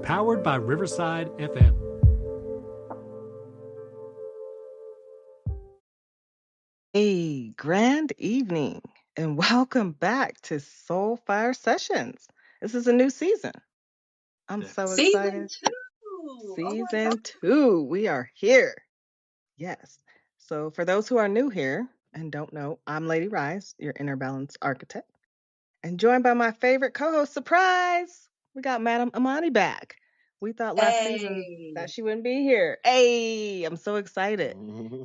powered by Riverside FM. A grand evening, and welcome back to Soul Fire Sessions. This is a new season. I'm so Season excited. 2. Oh my God. Season 2. We are here. Yes. So, for those who are new here and don't know, I'm Lady Rise, your inner balance architect, and joined by my favorite co host, surprise! We got Madam Amani back. We thought last season Hey. that she wouldn't be here. Hey, I'm so excited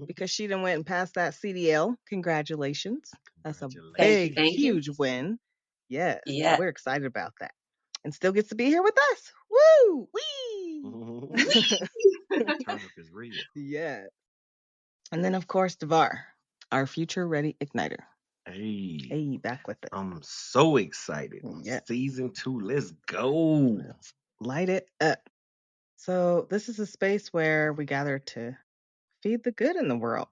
because she done went and passed that CDL. Congratulations. That's a Thank you. big, Thank you. huge win. Yes. So Yeah. we're excited about that. And still gets to be here with us. Woo! Wee! Turn up is real. Yeah. And then, of course, Devar, our future ready igniter. Hey, Hey, back with it. I'm so excited. Yeah. Season 2, let's go. Let's light it up. So, this is a space where we gather to feed the good in the world,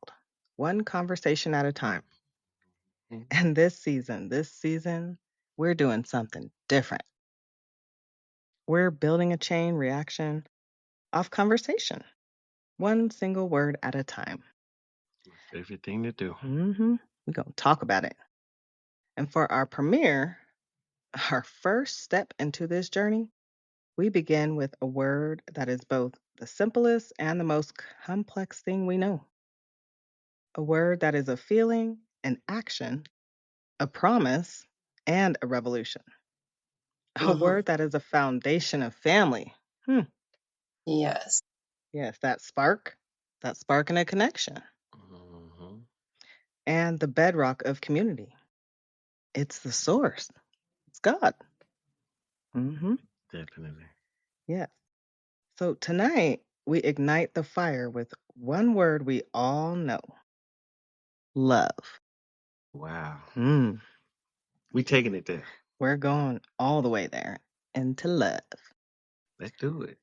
one conversation at a time. And this season, we're doing something different. We're building a chain reaction off conversation, one single word at a time. My favorite thing to do. We're going to talk about it. And for our premiere, our first step into this journey, we begin with a word that is both the simplest and the most complex thing we know. A word that is a feeling, an action, a promise, and a revolution. A word that is a foundation of family. Yes. Yes, that spark in a connection, Mhm. and the bedrock of community. It's the source. It's God. Definitely. Yes. So tonight, we ignite the fire with one word we all know: love. Wow. Mm, We taking it there. we're going all the way there into love, Let's do it.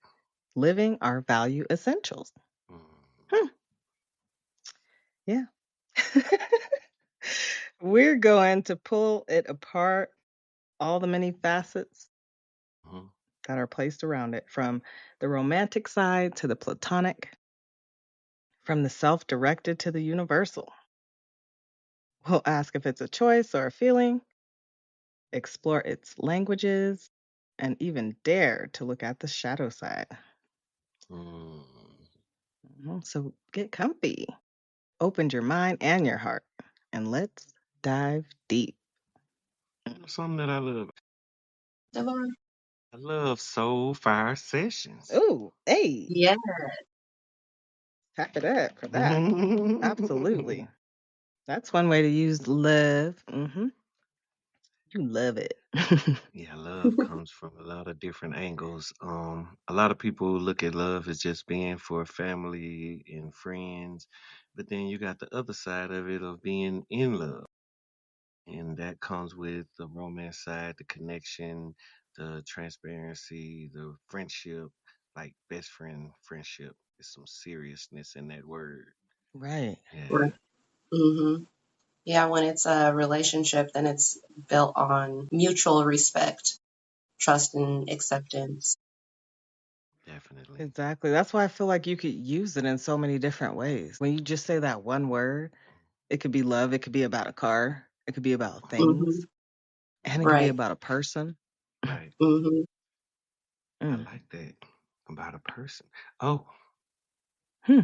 living our value essentials. Mm. Yeah. We're going to pull it apart, all the many facets Mhm. that are placed around it, from the romantic side to the platonic, from the self directed to the universal. We'll ask if it's a choice or a feeling, explore its languages, and even dare to look at the shadow side. Mm. So get comfy, open your mind and your heart, and let's dive deep. Something that I love. Devon? I love Soul Fire Sessions. Ooh, hey, Yeah. tap it up for that. Absolutely. That's one way to use love. You love it. Yeah, love comes from a lot of different angles. A lot of people look at love as just being for family and friends, but then you got the other side of it of being in love. And that comes with the romance side, the connection, the transparency, the friendship, like best friend friendship. There's some seriousness in that word. Right. Yeah, Right. Yeah, when it's a relationship, then it's built on mutual respect, trust, and acceptance. definitely. Exactly. That's why I feel like you could use it in so many different ways. When you just say that one word, it could be love, it could be about a car, it could be about hmm things, and it could be Right. about a person. Right. hmm I Mm. like that about a person. Oh, Hmm.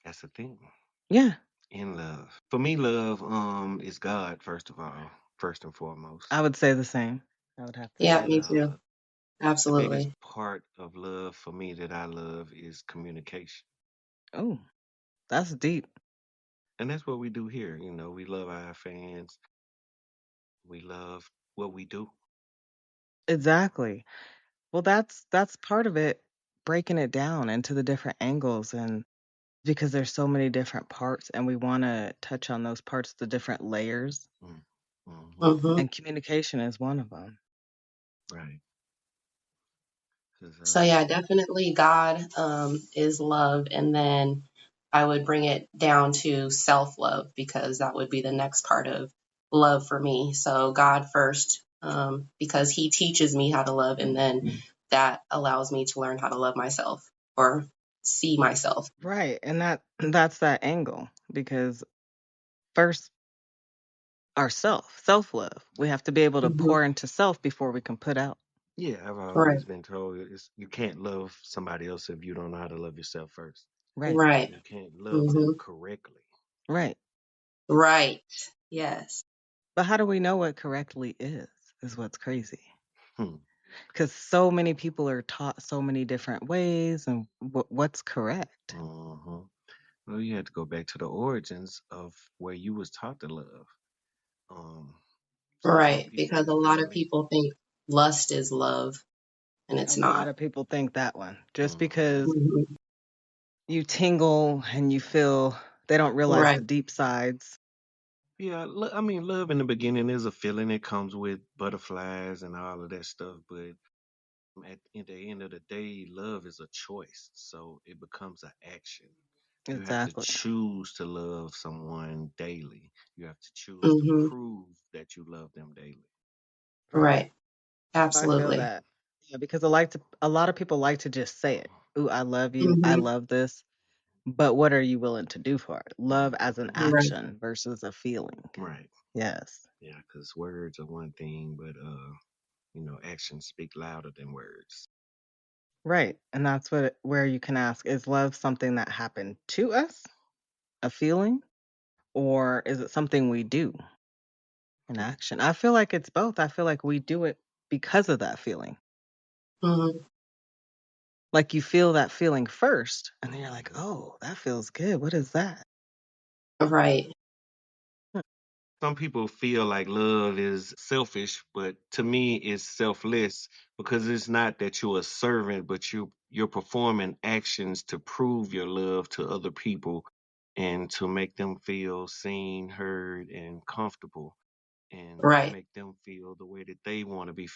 that's the thing. Yeah, In love. For me, love is God, first of all, first and foremost. I would say the same. I would have to Yeah, say And me that. too. the biggest Absolutely. part of love for me that I love is communication. Oh, that's deep. And that's what we do here. You know, we love our fans. We love what we do. Exactly. Well, that's part of it, breaking it down into the different angles, and because there's so many different parts and we want to touch on those parts, the different layers, Mm. Hmm. hmm and communication is one of them. Right. 'Cause, So yeah, definitely God is love, and then I would bring it down to self-love because that would be the next part of love for me. So God first, because He teaches me how to love, and then that allows me to learn how to love myself or see myself. Right. And that's that angle because first ourself, self-love. We have to be able to Hmm. pour into self before we can put out. Yeah, I've Right. always been told you can't love somebody else if you don't know how to love yourself first. Right. Right. You can't love Hmm. them correctly. Right. Right. Yes. But how do we know what correctly is what's crazy. Hmm. Because so many people are taught so many different ways and what's correct. Hmm. Well, you had to go back to the origins of where you was taught to love. Um, some Right. people Because in a lot of family. people think lust is love, and A it's lot not. of people think that one. Just Hmm. because Hmm. you tingle and you feel, they don't realize Right. the deep sides. Yeah, I mean, love in the beginning is a feeling. It comes with butterflies and all of that stuff. But at the end of the day, love is a choice. So it becomes an action. You have to Exactly. choose to love someone daily. You have to choose to Hmm. prove that you love them daily. Right. Right. I feel Absolutely. that. Yeah, because a lot of people like to just say it. Ooh, I love you. I Hmm. love this. But what are you willing to do for it? Love as an Hmm. Right. action versus a feeling. Right. Yes. Yeah, because words are one thing, but actions speak louder than words. Right. And that's where you can ask, is love something that happened to us, a feeling, or is it something we do, an action? I feel like it's both. I feel like we do it because of that feeling. Hmm. Like you feel that feeling first, and then you're like, Mhm. oh, that feels good. What is that? Right. Hmm. Some people feel like love is selfish, but to me, it's selfless because it's not that you're a servant, but you're performing actions to prove your love to other people and to make them feel seen, heard, and comfortable, and Right. make them feel the way that they want to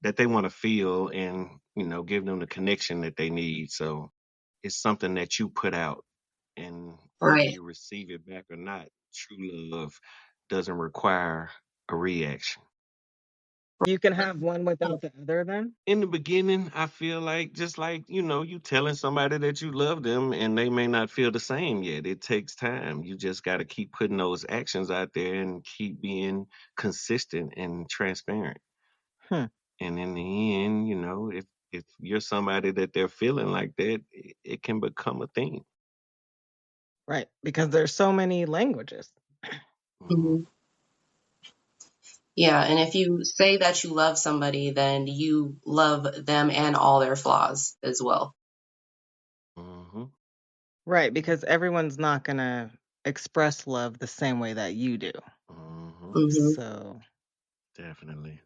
that they want to feel, and give them the connection that they need. So it's something that you put out, and whether Right. you receive it back or not, true love doesn't require a reaction. You can have one without the other, then? In the beginning, I feel like just like, you telling somebody that you love them and they may not feel the same yet. It takes time. You just got to keep putting those actions out there and keep being consistent and transparent. Hmm. And in the end, if you're somebody that they're feeling like that, it can become a thing. Right. Because there's so many languages. Mhm. Hmm. Yeah. And if you say that you love somebody, then you love them and all their flaws as well. Mhm. Right. Because everyone's not going to express love the same way that you do. Mhm. Hmm. So, Definitely.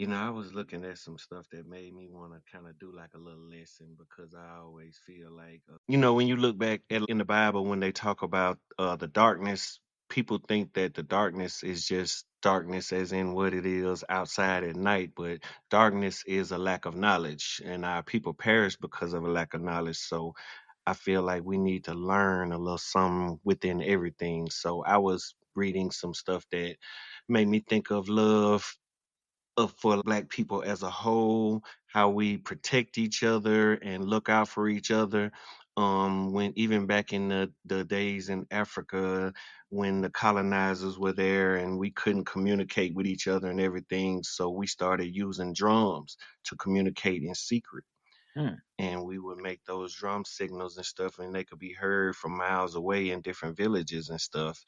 I was looking at some stuff that made me want to kind of do like a little lesson because I always feel like, when you look back at in the Bible, when they talk about the darkness, people think that the darkness is just darkness as in what it is outside at night, but darkness is a lack of knowledge, and our people perish because of a lack of knowledge. So I feel like we need to learn a little something within everything. So I was reading some stuff that made me think of love for Black people as a whole, how we protect each other and look out for each other. When even back in the days in Africa, when the colonizers were there and we couldn't communicate with each other and everything, so we started using drums to communicate in secret, hmm. and we would make those drum signals and stuff, and they could be heard from miles away in different villages and stuff.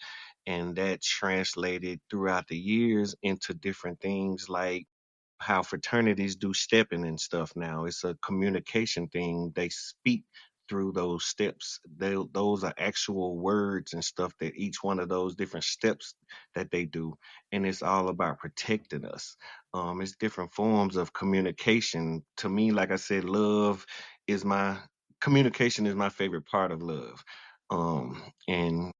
And that translated throughout the years into different things like how fraternities do stepping and stuff now. It's a communication thing. They speak through those steps. Those are actual words and stuff that each one of those different steps that they do. And it's all about protecting us. It's different forms of communication. To me, like I said, love is my communication is my favorite part of love. And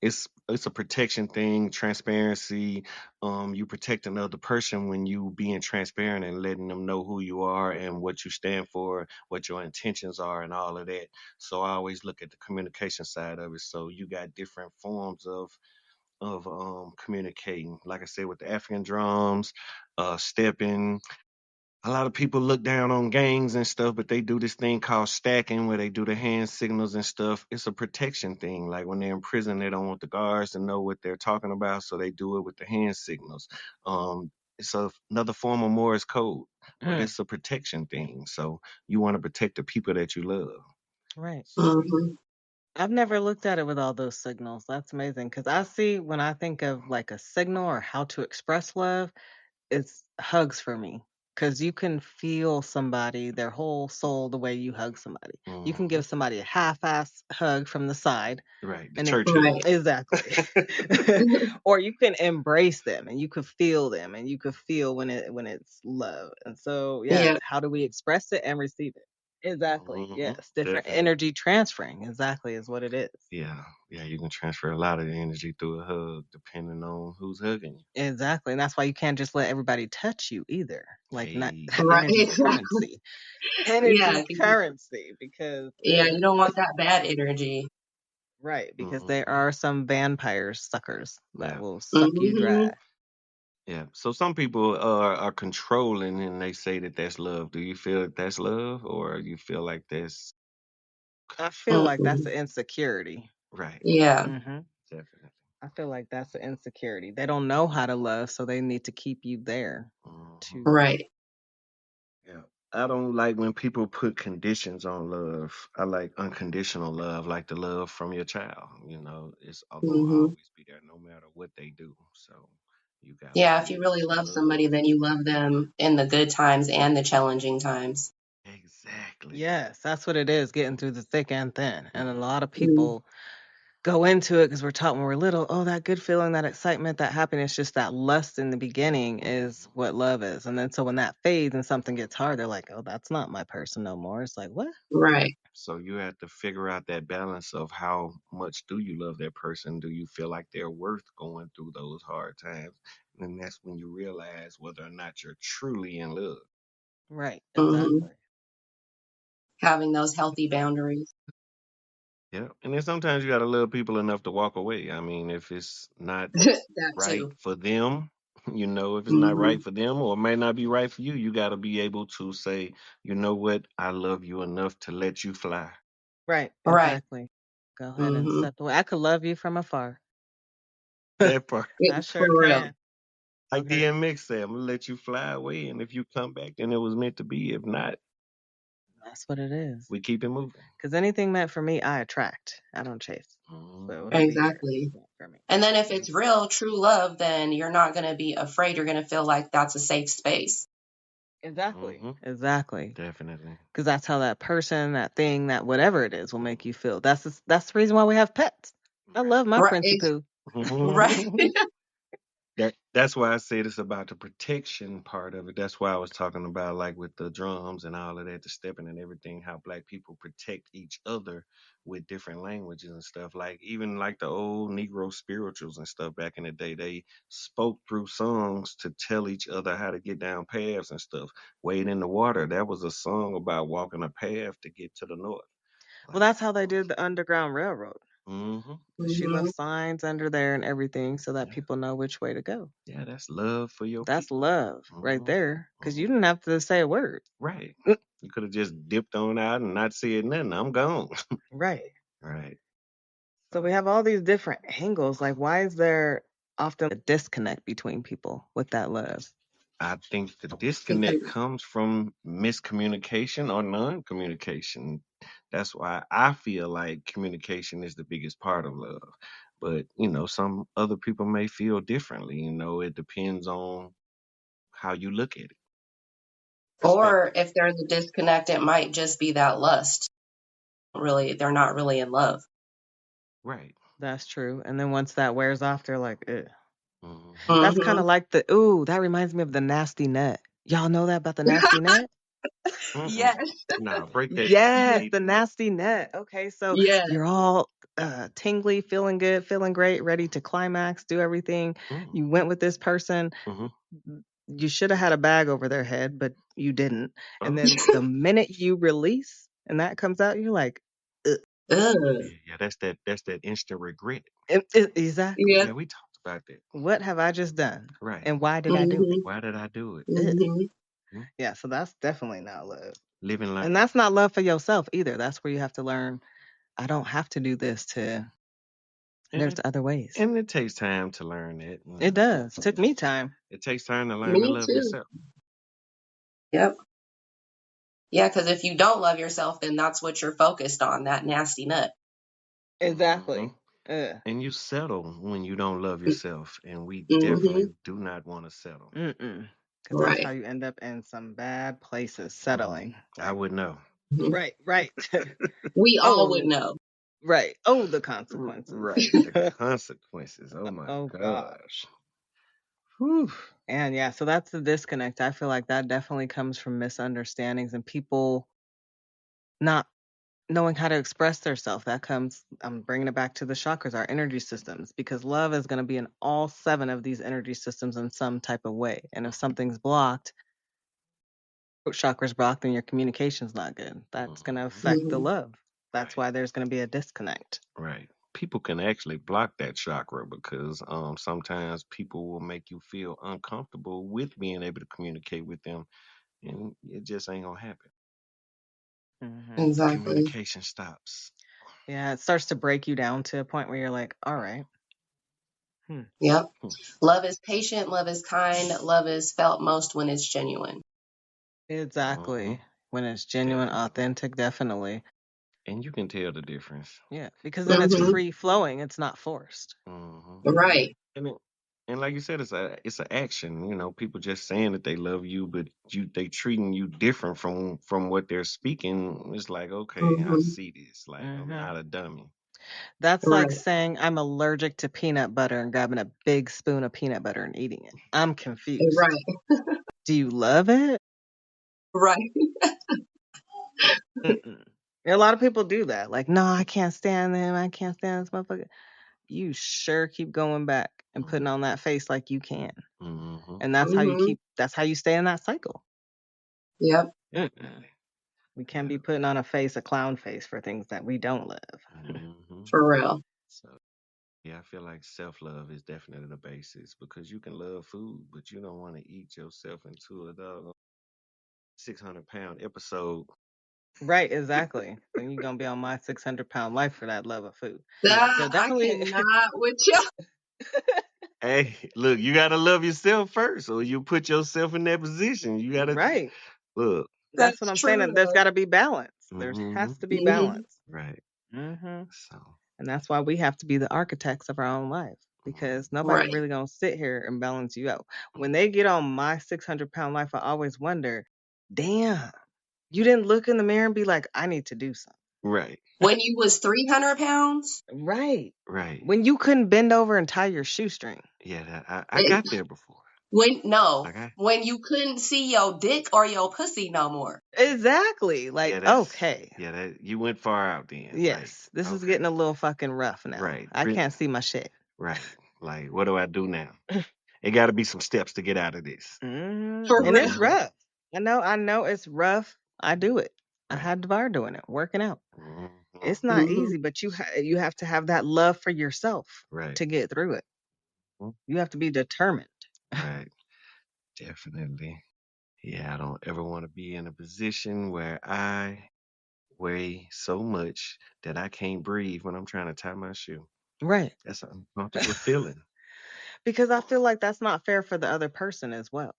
it's a protection thing, transparency. You protect another person when you being transparent and letting them know who you are and what you stand for, what your intentions are, and all of that. So I always look at the communication side of it. So you got different forms of communicating. Like I said, with the African drums, stepping, a lot of people look down on gangs and stuff, but they do this thing called stacking where they do the hand signals and stuff. It's a protection thing. Like when they're in prison, they don't want the guards to know what they're talking about, so they do it with the hand signals. It's another form of Morse code, but Mm, it's a protection thing. So you want to protect the people that you love. right. Mhm. I've never looked at it with all those signals. That's amazing because I see when I think of like a signal or how to express love, it's hugs for me because you can feel somebody, their whole soul, the way you hug somebody. You can Hmm. give somebody a half-ass hug from the side, Right, the and it church hug. Right. exactly, or you can embrace them and you could feel them and you could feel when it's love. And so, yes, Yeah. how do we express it and receive it? Exactly. Hmm. Yes, different Definitely. energy transferring. Exactly is what it is. Yeah, yeah, you can transfer a lot of energy through a hug depending on who's hugging Exactly. And that's why you can't just let everybody touch you either. you. Like not Hey. Right. energy Exactly. currency. Yeah. Energy currency because Yeah. You don't want that bad energy. right, because there Hmm. are some vampire suckers that Yeah. will suck you Hmm. dry. Yeah. So some people are controlling and they say that that's love. Do you feel that that's love or you feel like that's I feel control? like that's Hmm. an insecurity. Right. Yeah. Hmm Definitely. I feel like that's an insecurity. They don't know how to love, so they need to keep you there Hmm. to Right. Yeah. I don't like when people put conditions on love. I like unconditional love, like the love from your child. It's gonna Hmm. always be there no matter what they do. So you gotta Yeah. If be you able really to love somebody, love. then you love them in the good times and the challenging times. Exactly. yes, that's what it is, getting through the thick and thin. And a lot of Mm. people go into it because we're taught when we're little, oh, that good feeling, that excitement, that happiness, just that lust in the beginning is Mhm. what love is. And then so when that fades and something gets hard, they're like, oh, that's not my person no more. It's like, what? Right. So you have to figure out that balance of how much do you love that person? Do you feel like they're worth going through those hard times? And that's when you realize whether or not you're truly in love. Right, Hmm. exactly. Having those healthy boundaries. Yeah. And then sometimes you gotta love people enough to walk away. I mean, if it's not That right too. for them, if it's not Hmm. right for them or it may not be right for you, you gotta be able to say, you know what, I love you enough to let you fly. Right, Right. exactly. Go ahead and Hmm. step away. I could love you from afar. That part. I For sure real. can. Like Okay. DMX said, I'm gonna let you fly away, and if you come back, then it was meant to be. If not, That's what it is. we keep it moving. Because anything meant for me, I attract. I don't chase. So Hmm. it'll be there. Exactly. Meant for me. And then if it's real, true love, then you're not going to be afraid. You're going to feel like that's a safe space. Exactly. Hmm. Exactly. Definitely. Because that's how that person, that thing, that whatever it is will make you feel. That's the reason why we have pets. I love my Right. Princi Poo. Right. Right. That's why I said it's about the protection part of it. That's why I was talking about like with the drums and all of that, the stepping and everything, how black people protect each other with different languages and stuff. Like even like the old Negro spirituals and stuff back in the day, they spoke through songs to tell each other how to get down paths and stuff. Wade in the water, that was a song about walking a path to get to the north. Well, Like, that's how they did the Underground Railroad. mm-hmm. She left Hmm. signs under there and everything so that Yeah, people know which way to go. yeah, that's love for your That's people. love right Mm-hmm. there because you Mm-hmm. didn't have to say a word. Right. Mm, You could have just dipped on out and not said nothing. I'm gone. right. Right. So we So have all these different angles. Like, why is there often a disconnect between people with that love? I think the Because disconnect comes from miscommunication or non-communication. That's why I feel like communication is the biggest part of love. But, some other people may feel differently. It depends on how you look at it. or Perspective. if there's a disconnect, it might just be that lust. Really, they're not really in love. Right. That's true. And then once that wears off, they're like, ugh. Hmm. That's kind Hmm. of like that reminds me of the nasty nut. Y'all know that about the nasty nut? Yes. Mm-mm. Nah, break that down. I Yes, Yes. need the to know. nasty nut. Okay, so Yes. you're all tingly, feeling good, feeling great, ready to climax, do everything. Mm. You went with this person. Mm-hmm. You should have had a bag over their head, but you didn't. And Oh, then the minute you release and that comes out, you're like, "Ugh." Ugh. yeah. That's that instant regret. Exactly. Yeah. Yeah, we talked about that. What have I just done? Right. And why did I do it? Hmm. Why did I do it? Ugh. Hmm. Yeah, so that's definitely not love. Living life. And that's not love for yourself either. That's where you have to learn, I don't have to do this there's other ways. And it takes time to learn that. It does. Took me time. It takes time to learn to Me love too. yourself. Yep. Yeah, because if you don't love yourself, then that's what you're focused on, that nasty nut. Exactly. And you settle when you don't love yourself. And we Mhm. definitely do not want to settle. Because that's how Right. you end up in some bad places, settling. I would know. Right. We all would Oh, know. right. Oh, the consequences. Right. The consequences. Oh my Oh, gosh. Whew. And yeah, so that's the disconnect. I feel like that definitely comes from misunderstandings and people not knowing how to express themselves. That comes, I'm bringing it back to the chakras, our energy systems, because love is going to be in all 7 of these energy systems in some type of way. And if something's blocked, chakra's blocked, then your communication's not good. That's going to affect the Mhm. love. That's Right. why there's going to be a disconnect. Right. People can actually block that chakra because sometimes people will make you feel uncomfortable with being able to communicate with them, and it just ain't gonna happen. Exactly. Communication stops. Yeah, it starts to break you down to a point where you're like, all right. Yep. Love is patient. Love is kind. Love is felt most when it's genuine. Exactly. When it's genuine, Definitely. authentic, definitely. And you can tell the difference. Yeah, because then it's Mhm. free flowing. It's not forced. Right. And like you said, it's an action. You know, people just saying that they love you, but they treating you different from what they're speaking. It's like, okay, I Mhm. see this. Like, I'm not a dummy. That's like Right. saying I'm allergic to peanut butter and grabbing a big spoon of peanut butter and eating it. I'm confused. Right. Do you love it? Right. A lot of people do that. Like, no, I can't stand him. I can't stand this motherfucker. You sure keep going back and putting on that face like you can. And that's how you Mhm. that's how you stay in that cycle. Yep. We can't be putting on a clown face for things that we don't love. For real. So yeah, I feel like self-love is definitely the basis because you can love food, but you don't want to eat yourself into a dog 600-pound episode. Right, exactly. Then you're gonna be on my 600-pound life for that love of food. I definitely cannot with you. Hey, look, you gotta love yourself first, or you put yourself in that position. You gotta right. look. That's what That's I'm true, saying. There's though. got to be balance. There has to be balance. Right. So And that's why we have to be the architects of our own life because nobody Right. really gonna sit here and balance you out. When they get on my 600-pound life, I always wonder, damn, you didn't look in the mirror and be like, I need to do something. right. When you was 300 pounds, Right. Right. When you couldn't bend over and tie your shoestring. Yeah, I got there before. when you couldn't see your dick or your pussy no more. Exactly. Like, okay. Yeah, that you went far out then. Yes. This is getting a little fucking rough now. Right. I can't see my shit. Right. Like, what do I do now? It got to be some steps to get out of this. For And real. it's rough. I know it's rough. I do it. I had Devar doing it, working out. It's not easy, but you have to have that love for yourself to get through it. You have to be determined. Right. Definitely. Yeah, I don't ever want to be in a position where I weigh so much that I can't breathe when I'm trying to tie my shoe. Right. That's an uncomfortable feeling. Because I feel like that's not fair for the other person as well.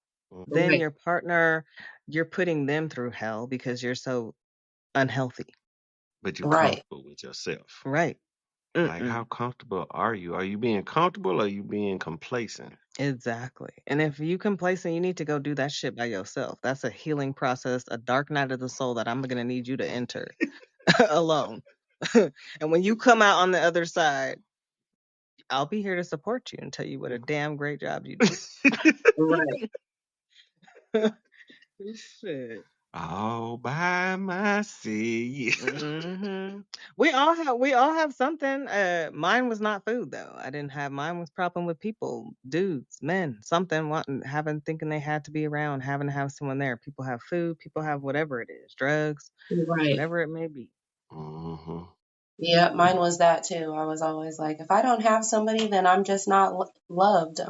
Then Right. your partner, you're putting them through hell because you're so unhealthy. But you're Right. comfortable with yourself. Right. Like, how comfortable are you? Are you being comfortable or are you being complacent? Exactly. And if you complacent, you need to go do that shit by yourself. That's a healing process, a dark night of the soul that I'm going to need you to enter alone. And when you come out on the other side, I'll be here to support you and tell you what a damn great job you did. Right. Shit. All by myself. We all have something. Mine was not food though. I didn't have mine was problem with people, dudes, men, something thinking they had to be around, having to have someone there. People have food, people have whatever it is, drugs, Right. whatever it may be. Yeah, mine was that too. I was always like, if I don't have somebody, then I'm just not loved.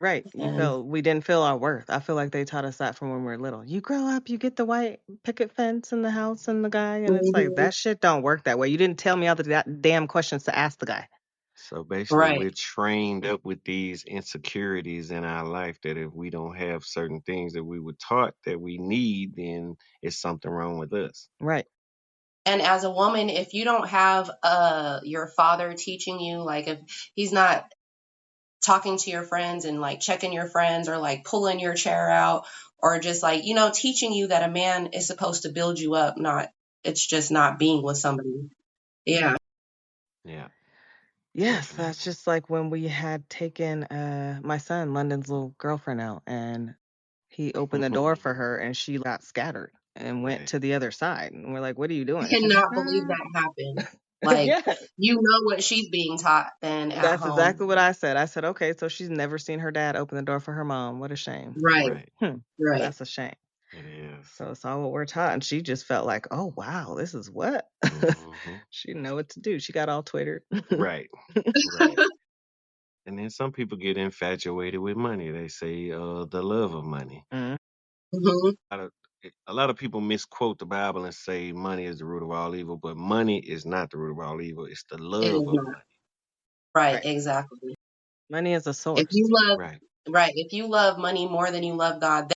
Right. And We didn't feel our worth. I feel like they taught us that from when we were little. You grow up, you get the white picket fence and the house and the guy, and it's like mhm, that shit don't work that way. You didn't tell me all the damn questions to ask the guy. So basically, right. we're trained up with these insecurities in our life that if we don't have certain things that we were taught that we need, then it's something wrong with us. Right. And as a woman, if you don't have your father teaching you, like if he's not talking to your friends and like checking your friends or like pulling your chair out or just like, teaching you that a man is supposed to build you up, not it's just not being with somebody. Yeah. Yeah, Yes, that's definitely. just like when we had taken my son, London's little girlfriend, out, and he opened the door for her, and she got scattered and went Right. to the other side. And we're like, "What are you I doing?" And she's like, cannot believe "Ah." that happened. Like, Yeah, you know what she's being taught then at that's exactly home. what I said. I said, "Okay, so she's never seen her dad open the door for her mom. What a shame." Right, Right. Hmm, right. that's a shame. It is. So it's all what we're taught, and she just felt like, "Oh wow, this is what." Mm-hmm. She didn't know what to do. She got all twittered. Right. Right. And then some people get infatuated with money. They say the love of money. Mm, Hmm. A lot of, a lot of people misquote the Bible and say money is the root of all evil, but money is not the root of all evil. It's the It love is of not. money. Right, right. exactly. Money is a If source. you love, Right. right, if you love money more than you love God,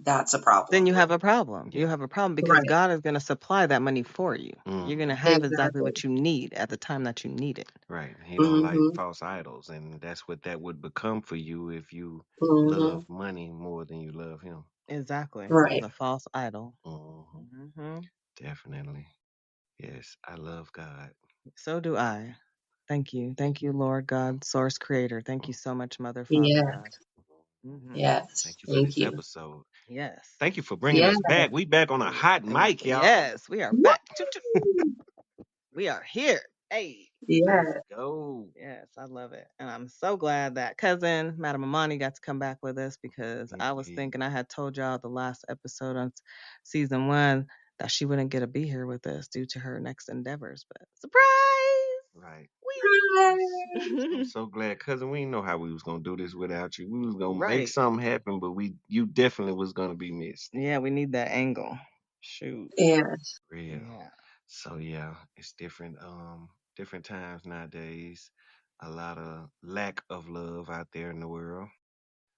that's a Then problem. you have a problem. You Yeah. have a problem because Right, God is going to supply that money for you. You're going to Hmm. have exactly exactly. what you need at the time that you need it. Right. He don't like Hmm. false idols, and that's what that would become for you if you Hmm. love money more than you love him. Exactly. Right. The false idol. Hmm. Hmm. Definitely. Yes, I love God. So do I. Thank you. Thank you, Lord God, source creator. Thank you Mhm. so much, Mother, Father, Yeah. God. Hmm. Yes. Thank you for Thank this you. episode. Yes. Thank you for bringing Yeah. us back. We back on a hot mic, y'all. Yes, we are Woo! back. Choo, choo. We are here. Hey. Let's Yeah. go. Yes, I love it. And I'm so glad that cousin, Madam Amani, got to come back with us because I was Indeed. thinking I had told y'all the last episode on season 1 that she wouldn't get to be here with us due to her next endeavors. But Right. I'm surprise! so glad, cousin. We didn't know how we was gonna do this without you. We was gonna make Right. something happen, but you definitely was gonna be missed. Yeah, we need that angle. Shoot. Yeah. Real. Yeah. So yeah, it's different different times nowadays. A lot of lack of love out there in the world.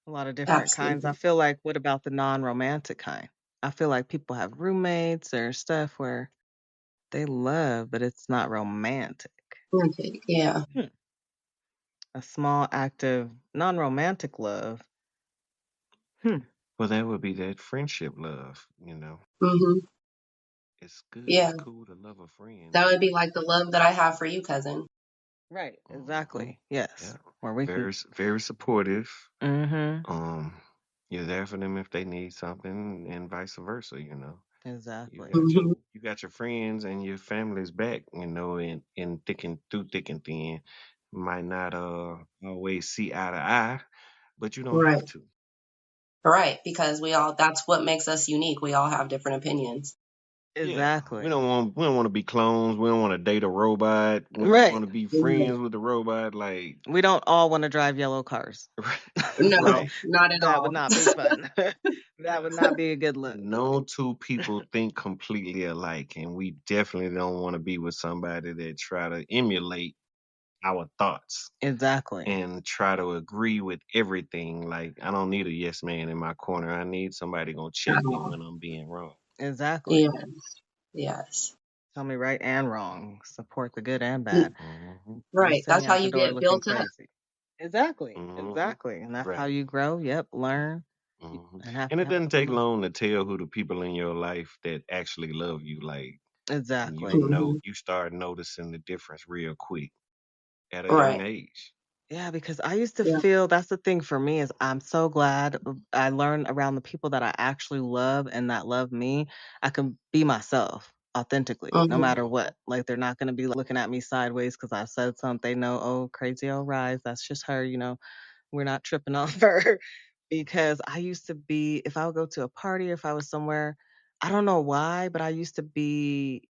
A lot of different kinds. I Absolutely. feel like, what about the non romantic kind? I feel like people have roommates or stuff where they love, but it's not romantic. Okay. Yeah. Hmm. A small, active, non romantic love. Hmm. Well, that would be that friendship love, Hmm. It's good, Yeah. it's cool to love a friend, That but would be like the love that I have for you, cousin. Right. hmm Exactly. Yes. yeah, Where we can. very supportive. Mm-hmm. Um, you're there for them if they need something, and vice versa. You Exactly. got Hmm. your friends and your family's back, in thick and thin. Might not always see eye to eye, but you don't Right. have to. Right. Because that's what makes us unique. We all have different opinions. Yeah, Exactly. we don't want to be clones. We don't want to date a robot. We don't Right. want to be Right. friends with the robot. Like, We don't all want to drive yellow cars. No, right. not at That would all. not be fun. That would Yeah. not be a good look. No two people think completely alike, and we definitely don't want to be with somebody that try to emulate our thoughts Exactly. and try to agree with everything. Like, I don't need a yes man in my corner. I need somebody gonna check At me all. when I'm being wrong. Exactly. Yeah. Yes. Tell me right and wrong. Support the good and Mm. bad. Hmm. Don't Right. send That's me how out the you door get looking built up. crazy. Exactly. Hmm. Exactly. And that's how Right. you grow. Yep. Learn and have And to it have doesn't tough take moments. long to tell who the people in your life that actually love you. Like, Exactly. Hmm. you start noticing the difference real quick at a young Right. age. Yeah, because I used to Yeah. feel that's the thing for me is I'm so glad I learned around the people that I actually love and that love me. I can be myself authentically, no Hmm. matter Hmm. what. Like they're not going to be looking at me sideways because I said something. They know, oh, crazy old Rise, that's just her. We're not tripping off her. Because I used to be, if I would go to a party or if I was somewhere, I don't know why, but I used to be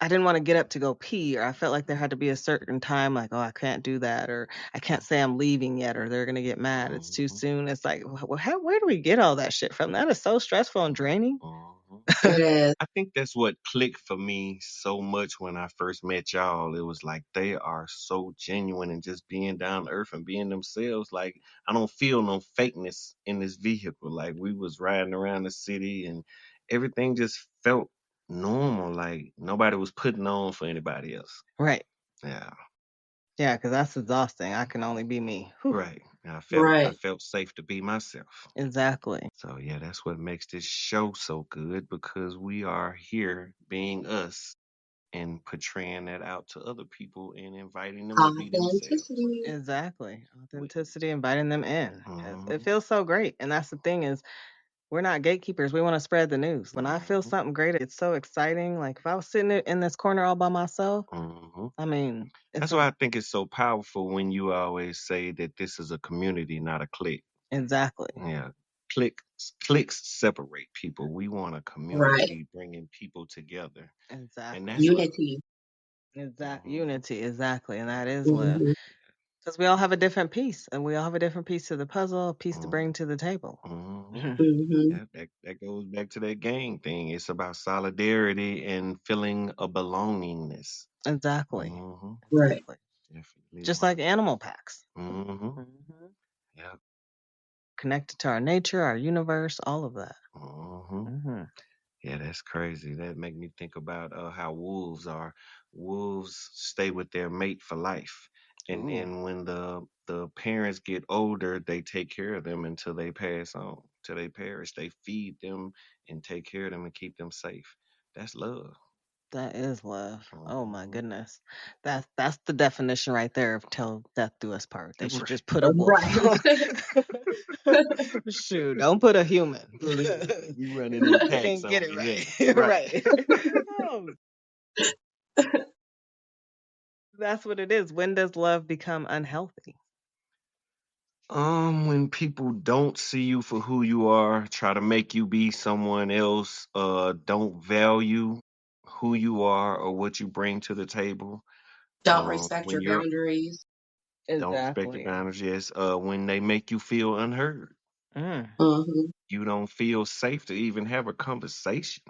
I didn't want to get up to go pee, or I felt like there had to be a certain time, like, oh, I can't do that, or I can't say I'm leaving yet, or they're gonna get mad. It's too soon. It's like, where do we get all that shit from? That is so stressful and draining. It is. I think that's what clicked for me so much when I first met y'all. It was like they are so genuine and just being down to earth and being themselves. Like I don't feel no fakeness in this vehicle. Like we was riding around the city and everything just felt normal. Like nobody was putting on for anybody else. Right. Yeah. Yeah, because that's exhausting. I can only be me. Whew. Right. And I Right. felt safe to be myself. Exactly. So yeah, that's what makes this show so good because we are here being us and portraying that out to other people and inviting them to be themselves. Authenticity. Exactly. Authenticity, inviting them in. It Mhm. feels so great. And that's the thing is, we're not gatekeepers. We want to spread the news. When I feel something great, it's so exciting. Like if I was sitting in this corner all by myself, Mhm. I mean, That's why I think it's so powerful when you always say that this is a community, not a clique. Exactly. Yeah. Cliques separate people. We want a Right. community bringing people together. Exactly. And that's love. Unity. Unity, exactly. And that is love. Mhm. Because we all have a different piece, and we all have a different piece to the puzzle, a piece to bring to the table. Mhm. Mhm. Yeah, that goes back to that gang thing. It's about solidarity and feeling a belongingness. Exactly. Mhm. Right. Exactly. Definitely. Just like animal packs. Mhm. Yeah. Connected to our nature, our universe, all of that. Mhm. Yeah, that's crazy. That make me think about how wolves are. Wolves stay with their mate for life, and Ooh. then when the parents get older, they take care of them until they pass on, till they perish. They feed them and take care of them and keep them safe. That's love. That is love. Oh my Mhm. goodness. That's the definition right there of till death do us part. They should Right. just put a wolf. Right. Shoot, don't put a human. We running in packs Can't get it over right. here. Right. That's what it is. When does love become unhealthy? When people don't see you for who you are, try to make you be someone else, don't value who you are or what you bring to the table. Don't respect When your you're boundaries. don't respect your boundaries, yes. When they make you feel unheard, Mhm. you don't feel safe to even have a conversation.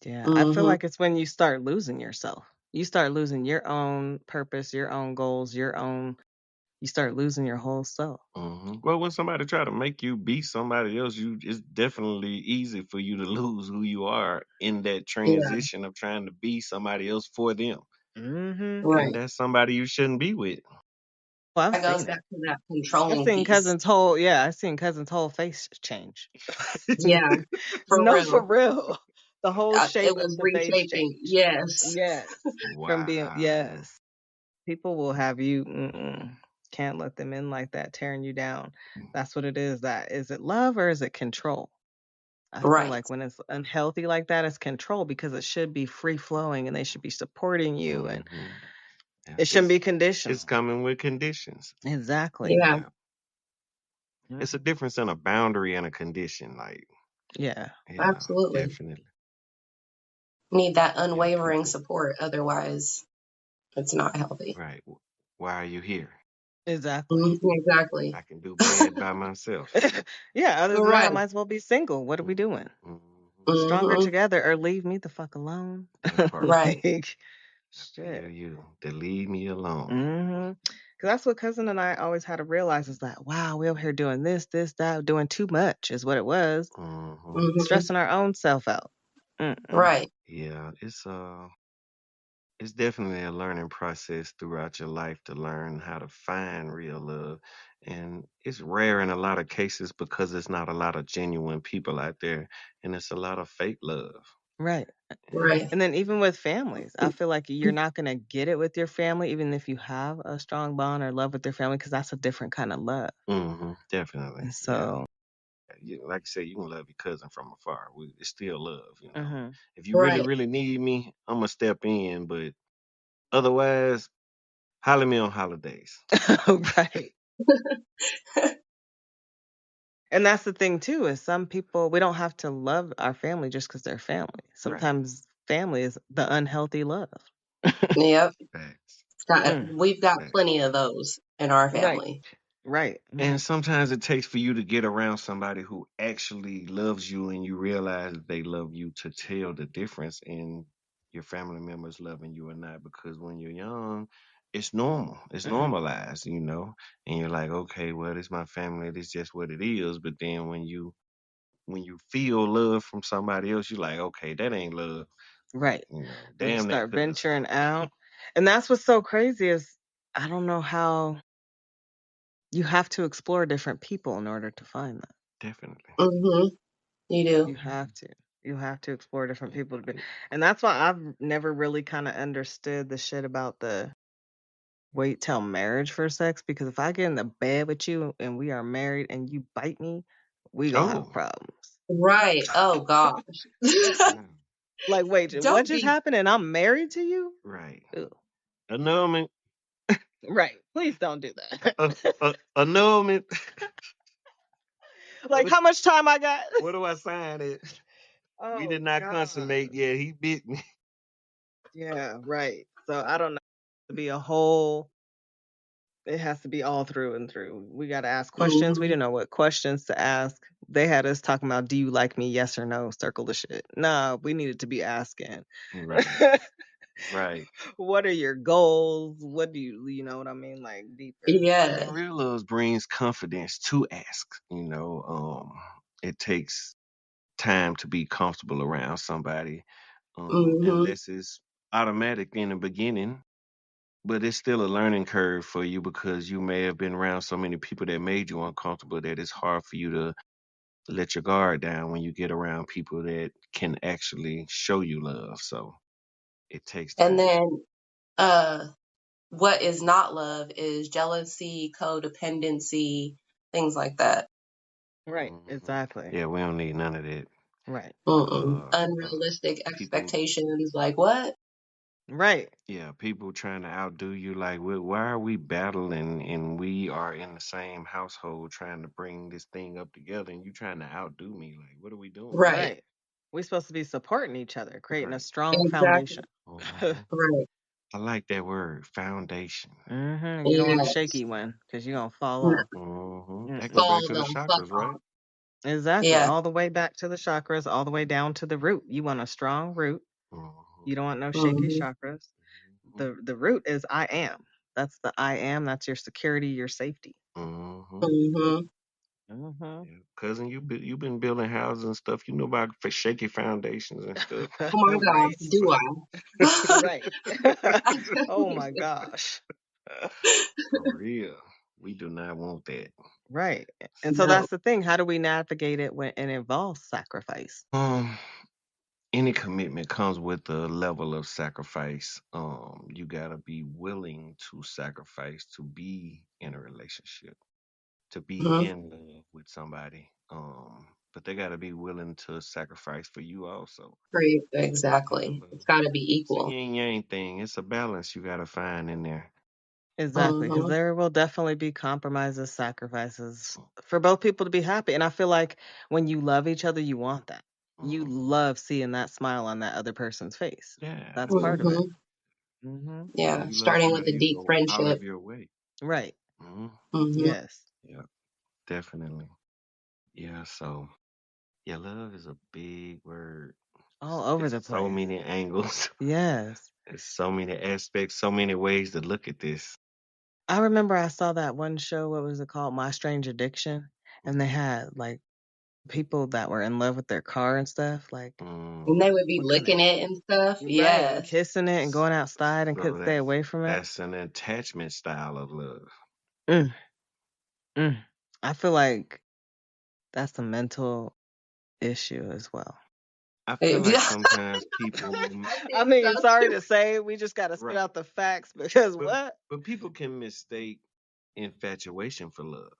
Yeah, I feel Mhm. like it's when you start losing yourself. You start losing your own purpose, your own goals, you start losing your whole self. Well, when somebody try to make you be somebody else, it's definitely easy for you to lose who you are in that Yeah. transition of trying to be somebody else for them. Mm-hmm. Right. And that's somebody you shouldn't be with. Well, That I've goes seen back it. to that I've controlling seen piece. Cousin's whole face change. Yeah. For No, real. for real. The whole shape It of was the face reshaping. changed. Yes. Yes. From being, Wow. yes. People will have you, can't let them in like that, tearing you down. That's what it is. That is it love or is it control? I feel Right. like when it's unhealthy like that, it's control because it should be free flowing and they should be supporting you and Yeah, it shouldn't be conditional. It's coming with conditions. Exactly. Yeah. It's a difference in a boundary and a condition. Like, Yeah. yeah, Absolutely. definitely. Need that unwavering people. support. Otherwise, it's not healthy. Right. Why are you here? Exactly. Exactly. I can do bad by myself. Yeah. Other than that, I Right. might as well be single. What are we doing? Mhm. Stronger Mhm. together or leave me the fuck alone. That part. Right. Like, I feel shit. you. To leave me alone. Because that's what cousin and I always had to realize is that, wow, we over here doing this, that, doing too much is what it was. Mhm. Stressing our own self out. Right. Yeah, it's definitely a learning process throughout your life to learn how to find real love. And it's rare in a lot of cases because there's not a lot of genuine people out there and it's a lot of fake love. Right. Right. And then even with families, I feel like you're not going to get it with your family, even if you have a strong bond or love with your family, because that's a different kind of love. Definitely. And so, Like you said, you can love your cousin from afar. It's still love, you know. If you Right. really need me, I'm gonna step in. But otherwise, holler at me on holidays. right. And that's the thing too, is some people, we don't have to love our family just because they're family. Right. Sometimes family is the unhealthy love. Yep. Facts. We've got Facts. plenty of those in our Right. family. Right. And sometimes it takes for you to get around somebody who actually loves you and you realize that they love you to tell the difference in your family members loving you or not. Because when you're young, it's normal. It's normalized, you know. And you're like, okay, well, this is my family, this is just what it is. But then when you feel love from somebody else, you're like, okay, that ain't love. Right. You know, When you damn that start cousin. venturing out. And that's what's so crazy is I don't know how you have to explore different people in order to find that. Definitely. Mm-hmm. You do. You have to. You have to explore different people to be. And that's why I've never really kind of understood the shit about the wait till marriage for sex, because if I get in the bed with you and we are married and you bite me, we gonna have problems. Right. Oh gosh. Like, wait, what Don't just be. happened and I'm married to you? Right. Ew. Annulment. Right. Please don't do that. Annulment. Like, how much time I got? What do I sign it? Oh, We did not God. consummate. Yeah, he bit me. Yeah, right. So I don't know. It has to be a whole. It has to be all through and through. We got to ask questions. We didn't know what questions to ask. They had us talking about, do you like me? Yes or no? Circle the shit. Nah, we needed to be asking. Right. Right. What are your goals? What do you know what I mean? Like deeper. Yeah. And real love brings confidence to ask. It takes time to be comfortable around somebody, unless it's automatic in the beginning. But it's still a learning curve for you because you may have been around so many people that made you uncomfortable that it's hard for you to let your guard down when you get around people that can actually show you love. So it takes time. And then what is not love is jealousy, codependency, things like that. Right. Exactly. Yeah, we don't need none of that. Right. Unrealistic expectations. Like what? Right. Yeah, people trying to outdo you. Like, why are we battling and we are in the same household trying to bring this thing up together and you trying to outdo me? Like, what are we doing? Right. We're supposed to be supporting each other, creating a Right. strong foundation. Right. I like that word, foundation. You don't want a shaky one because you're going to fall off. That go back to the Fall chakras, right? Exactly. Yeah. All the way back to the chakras, all the way down to the root. You want a strong root. You don't want no shaky chakras. The root is I am. That's the I am. That's your security, your safety. Yeah. Cousin, you've been building houses and stuff. You know about shaky foundations and stuff. Oh my gosh, do I? Right. Oh my gosh. For real. We do not want that. Right. And so that's the thing. How do we navigate it when it involves sacrifice? Any commitment comes with a level of sacrifice. You gotta be willing to sacrifice to be in a relationship, to be in love with somebody. But they gotta be willing to sacrifice for you also. Exactly. It's got to be equal. It's a yin yang thing. It's a balance you gotta find in there. Exactly, because there will definitely be compromises, sacrifices for both people to be happy. And I feel like when you love each other, you want that. You love seeing that smile on that other person's face. Yeah, that's part of it. Yeah, starting with a deep friendship. Out of your way. Right. Yes. Yeah, definitely. Yeah, so yeah, love is a big word. All over the place. So many angles. Yes. There's so many aspects, so many ways to look at this. I remember I saw that one show, what was it called? My Strange Addiction. And they had like people that were in love with their car and stuff. Like and they would be licking it and stuff. Yeah. Kissing it and going outside and couldn't stay away from it. That's an attachment style of love. I feel like that's a mental issue as well. I feel like sometimes people I mean, sorry to say, we just got to spit out the facts because But people can mistake infatuation for love.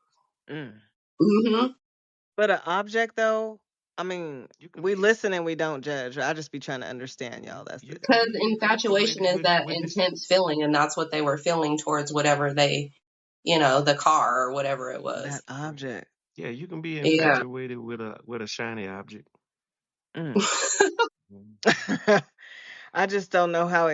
But an object, though, I mean, we listen and we don't judge. I just be trying to understand, y'all. That's because infatuation is that intense feeling, and that's what they were feeling towards whatever they, the car or whatever it was. That object. Yeah, you can be infatuated with a shiny object. I just don't know how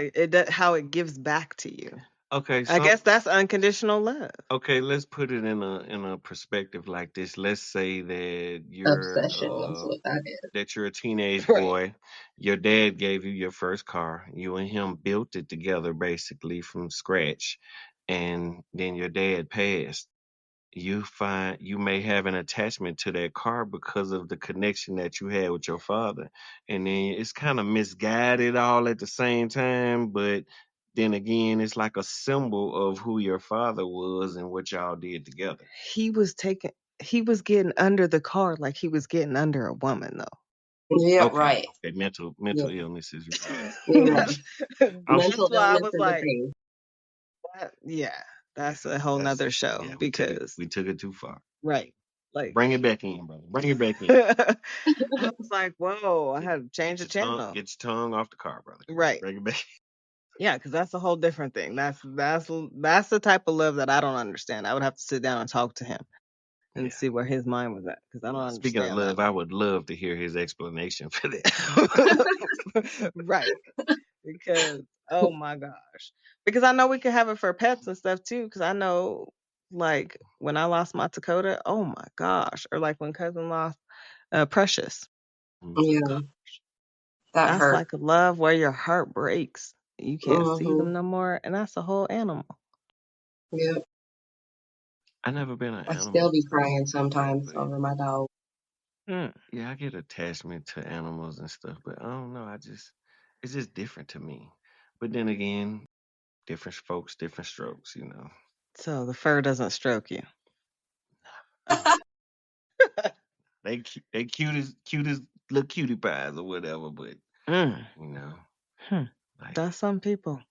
how it gives back to you. Okay, I guess that's unconditional love. okay, let's put it in a perspective like this. Let's say that Obsession. That's what that is. you're a teenage Right. boy. Your dad gave you your first car. You and him built it together basically from scratch. And then your dad passed. You may have an attachment to that car because of the connection that you had with your father. And then it's kind of misguided all at the same time, but then again, it's like a symbol of who your father was and what y'all did together. He was getting under the car like he was getting under a woman though. Yeah, Okay, right. okay, mental Yeah. illness is real. Yeah. That's Mental why I illness was is a like, thing. that's a whole nother show Yeah, because we took it too far. right, like Bring it back in, brother. Bring it back in. I was like, whoa, I had to change the channel. Get your tongue off the car, brother. Right. Bring it back. Yeah, because that's a whole different thing. That's the type of love that I don't understand. I would have to sit down and talk to him and see where his mind was at because I don't understand. Speaking of love, I would love to hear his explanation for that. Right. Because oh my gosh. Because I know we could have it for pets and stuff too. Because I know, like when I lost my Dakota, oh my gosh, or like when cousin lost Precious. Yeah. That That's hurt. like a love where your heart breaks. You can't see them no more, and that's a whole animal. Yeah. I never been an I animal. still be crying sometimes over my dog. Yeah, I get attachment to animals and stuff, but I don't know. It's just different to me. But then again, different folks, different strokes, you know. So the fur doesn't stroke you. They cute as little cutie pies or whatever, but you know, like, that's some people.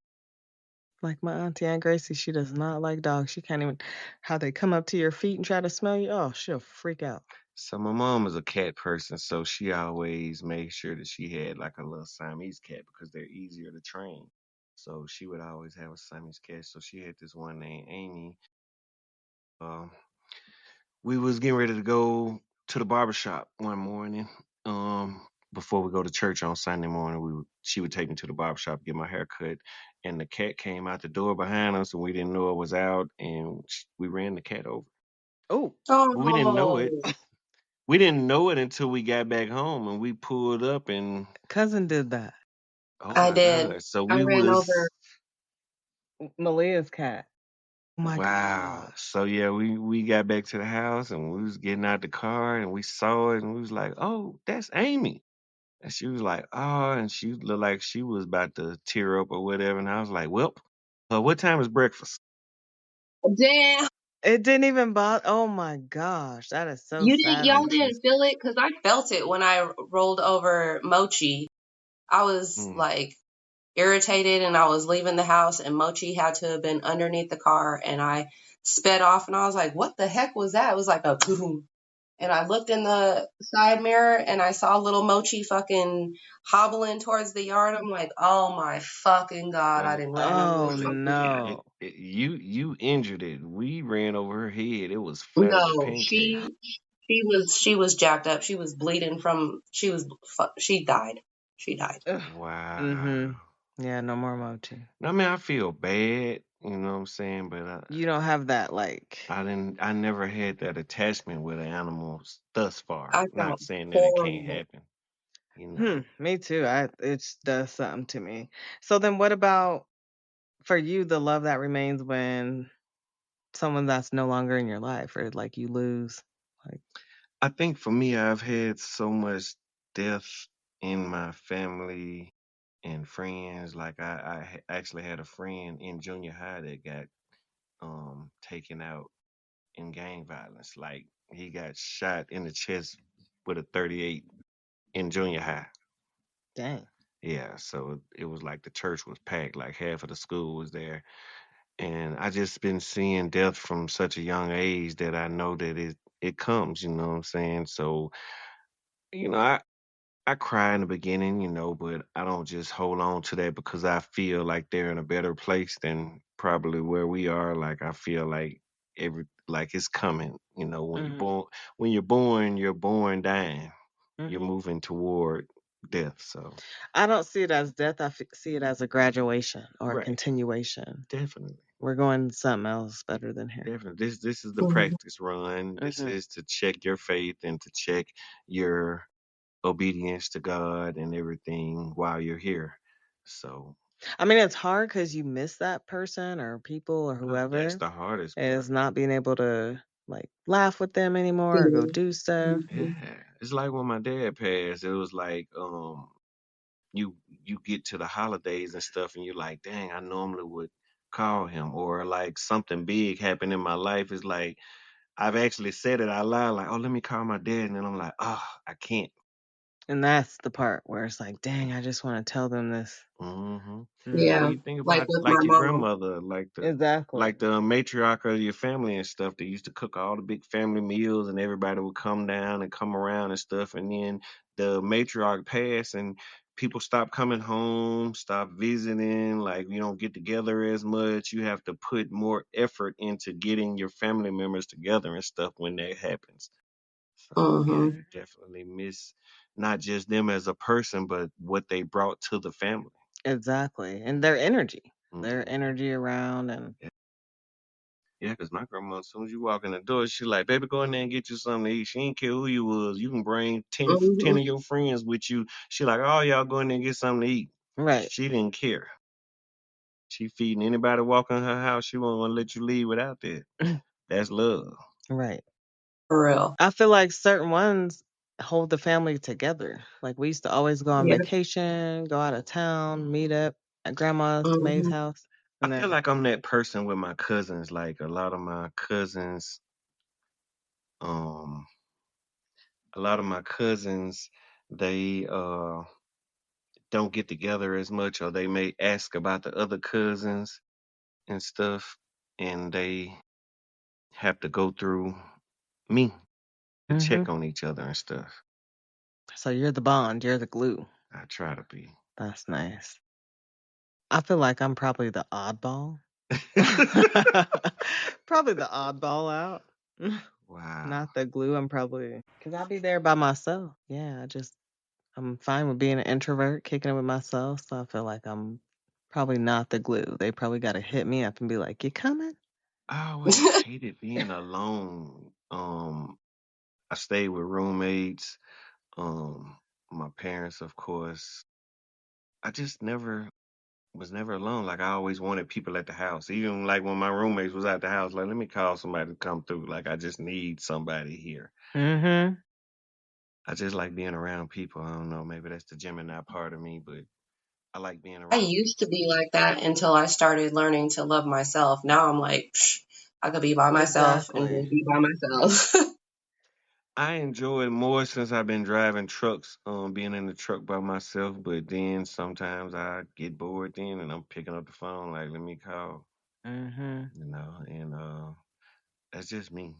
Like my auntie Aunt Gracie, she does not like dogs. She can't even how they come up to your feet and try to smell you. Oh, she'll freak out. so my mom is a cat person, so she always made sure that she had like a little Siamese cat because they're easier to train. So she would always have a Siamese cat. So she had this one named Amy. We was getting ready to go to the barbershop one morning. Before we go to church on Sunday morning, she would take me to the barbershop to get my hair cut. And the cat came out the door behind us, and we didn't know it was out, and we ran the cat over. Oh, We didn't know it. We didn't know it until we got back home, and we pulled up, and cousin did that. oh I my did. God! So I we ran was over Malia's cat. Oh my wow. gosh. So yeah, we got back to the house, and we was getting out the car, and we saw it, and we was like, "Oh, that's Amy." And she was like, "Oh," and she looked like she was about to tear up or whatever. And I was like, "Well, what time is breakfast?" Damn. It didn't even bother. Oh my gosh, that is so sad. Y'all didn't feel it? Because I felt it when I rolled over Mochi. I was like irritated and I was leaving the house and Mochi had to have been underneath the car and I sped off and I was like, what the heck was that? It was like a boom. And I looked in the side mirror and I saw little Mochi fucking hobbling towards the yard. I'm like, oh my fucking God, I didn't ran over Mochi. No. You injured it. We ran over her head. It was flat as a No, pancake. she was jacked up. She was bleeding from, she died. She died. Wow. Yeah, no more Mochi. I mean, I feel bad, you know what I'm saying, but you don't have that like. I never had that attachment with animals thus far. I Not felt saying that it can't horrible. happen. You know. Me too. It does something to me. So then what about for you the love that remains when someone that's no longer in your life or like you lose like I think for me, I've had so much death in my family and friends. Like actually had a friend in junior high that got taken out in gang violence. Like he got shot in the chest with a 38 in junior high. Dang. Yeah, so it was like the church was packed, like half of the school was there. And I just been seeing death from such a young age that I know that it comes, you know what I'm saying? So, you know, I cry in the beginning, you know, but I don't just hold on to that because I feel like they're in a better place than probably where we are. Like I feel like it's coming, you know, when you're born, dying. You're moving toward death. So I don't see it as death. See it as a graduation or a right, continuation. definitely. We're going to something else better than here. Definitely. This is the Mhm. practice run. This hmm is to check your faith and to check your obedience to God and everything while you're here. So I mean, it's hard because you miss that person or people or that's whoever the hardest is part. not being able to like laugh with them anymore or go Mhm. do stuff. Mhm. Yeah. It's like when my dad passed, it was like you you get to the holidays and stuff and you're like, dang, I normally would call him, or like something big happened in my life. It's like I've actually said it out loud, like, oh, let me call my dad, and then I'm like, oh, I can't. And that's the part where it's like, dang, I just want to tell them this. Mm-hmm. Or Yeah, you think like about with my like your mom. grandmother, Exactly. like the matriarch of your family and stuff. They used to cook all the big family meals, and everybody would come down and come around and stuff. And then the matriarch passed, and people stopped coming home, stopped visiting. Like you don't get together as much. You have to put more effort into getting your family members together and stuff when that happens. So yeah, Hmm. you definitely miss not just them as a person, but what they brought to the family. Exactly. And their Mhm. energy around and Yeah, because my grandma, as soon as you walk in the door, she like, baby, go in there and get you something to eat. She ain't care who you was. You can bring 10 Hmm. of your friends with you. She like, oh, y'all go in there and get something to eat. right. She didn't care. She feeding anybody walking in her house. She won't want to let you leave without that. That's love. Right. For real. I feel like certain ones hold the family together. Like we used to always go on Yeah. vacation, go out of town, meet up at grandma's May's Hmm. house. I And feel then like I'm that person with my cousins. Like a lot of my cousins, um, they don't get together as much, or they may ask about the other cousins and stuff, and they have to go through me to hmm check on each other and stuff. so you're the bond, you're the glue. I try to be. That's nice. I feel like I'm probably the oddball. Probably the oddball out. Wow. Not the glue. I'm probably because I'll be there by myself. Yeah, I'm fine with being an introvert, kicking it with myself. So I feel like I'm probably not the glue. They probably got to hit me up and be like, "You coming?" I always hated being alone. I stayed with roommates. Um, my parents, of course. I just never was never alone. Like I always wanted people at the house. Even like when my roommates was at the house, like let me call somebody to come through. Like I just need somebody here. Mm-hmm. I just like being around people. I don't know, maybe that's the Gemini part of me, but I like being I around used to people. be like that until I started learning to love myself. Now I'm like, I could be by myself and Exactly. just be by myself. I enjoy it more since I've been driving trucks, being in the truck by myself, but then sometimes I get bored then and I'm picking up the phone like let me call, Mm-hmm. and that's just me,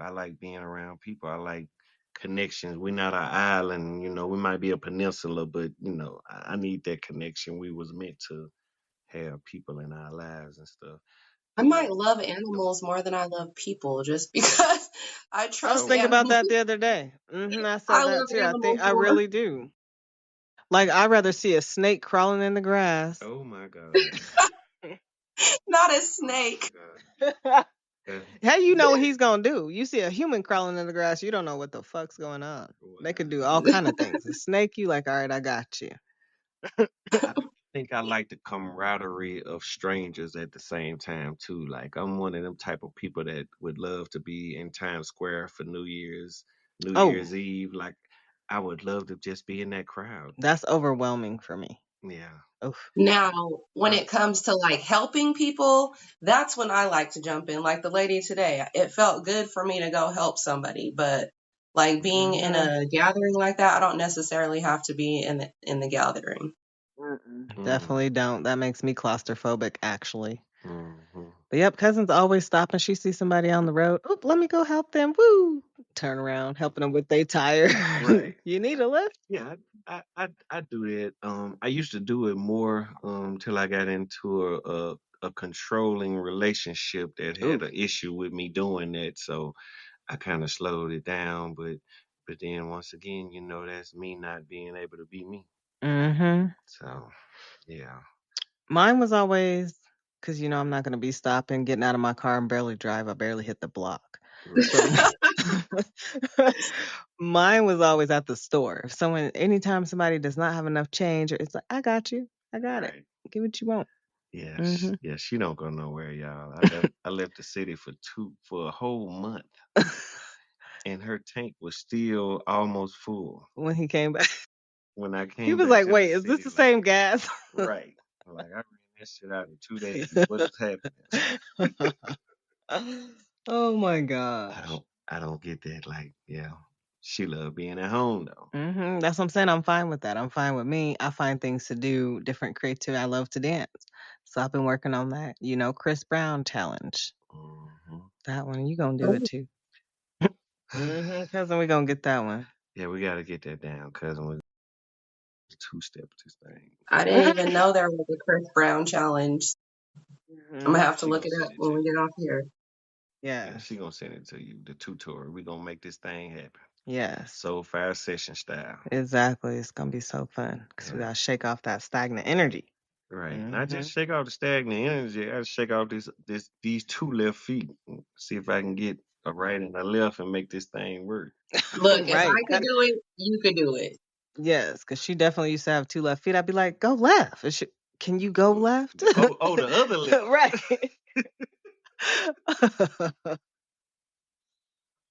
I like being around people. I like connections. We're not an island, we might be a peninsula, but I need that connection. We was meant to have people in our lives and stuff. I Like might love animals more than I love people just because I I was trust thinking oh about animals. that the other day. I I said that love too. I think animals I more. really do. Like I'd rather see a snake crawling in the grass. oh my god, Not a oh my snake. god. How you know what he's gonna do? You see a human crawling in the grass, you don't know what the fuck's going on. They could do Wow. all kind of things. A snake, you like, all right, I got you. I think I like the camaraderie of strangers at the same time too. Like I'm one of them type of people that would love to be in Times Square for New Oh, Year's Eve. Like I would love to just be in that crowd. that's overwhelming for me. Yeah. Oof. Now, when I, it comes to like helping people, that's when I like to jump in. Like the lady today, it felt good for me to go help somebody, but like being in Mm-hmm. a gathering like that, I don't necessarily have to be in the gathering. mm, Definitely don't. That makes me claustrophobic, actually. mm-hmm. But yep, cousins always stop and she sees somebody on the road. Oop, let me go help them. Woo! Turn around, helping them with their tire. Right. You need a lift? Yeah, I do that. I used to do it more till I got into a controlling relationship that had Ooh. an issue with me doing that. So I kind of slowed it down. But But then once again, that's me not being able to be me. Mm-hmm. So, yeah. Mine was always because I'm not gonna be stopping, getting out of my car and barely drive. I barely hit the block. Right. So mine was always at the store. If anytime somebody does not have enough change, it's like, I got you. I got it. Right. Get what you want. Yeah, Mm-hmm. yeah, she don't go nowhere, y'all. I left the city for a whole month, and her tank was still almost full When he came back, when I he came was back like, to the "Wait, is this city. the Like, same gas?" right, like I ran that shit out in 2 days. What is happening? Oh my I gosh. don't get that. Like, yeah, she love being at home though. That's what I'm saying. I'm fine with that. I'm fine with me. I find things to do, different creativity. I love to dance. So I've been working on that. Chris Brown challenge. Mm-hmm. That one. You gonna do it too. Cousin, we gonna get that one. Yeah, we gotta get that down, cousin. We two-step this thing. I didn't even know there was a Chris Brown challenge. I'm gonna have to She look gonna it up send it when to we you. get off here. Yeah, Yes. she gonna send it to you. The tutorial. We gonna make this thing happen. Yes. Soul Fire session style. Exactly. It's gonna be so fun because we Yeah. gotta shake off that stagnant energy. Right. Not just shake off the stagnant energy. I gotta shake off these two left feet. See if I can get a right and a left and make this thing work. Look, if Right. I could do it, you could do it. Yes, because she definitely used to have 2 left feet. I'd be like, go left. Can you go left? Oh, the other left. Right.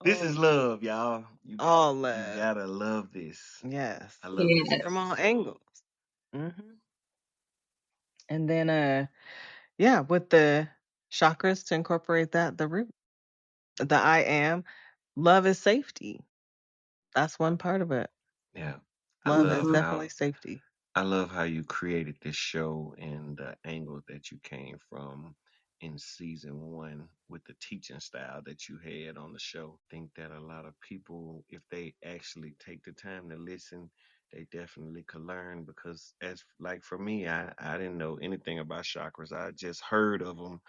This is love, y'all. All You love. gotta love this. Yes. I love this Yes. From all episode. angles. And then, yeah, with the chakras to incorporate that, the root, the I am, love is safety. That's one part of it. Yeah. Love is definitely safety. I love how you created this show and the angle that you came from in season 1 with the teaching style that you had on the show. I think that a lot of people, if they actually take the time to listen, they definitely could learn because as like for me, I didn't know anything about chakras. I just heard of them,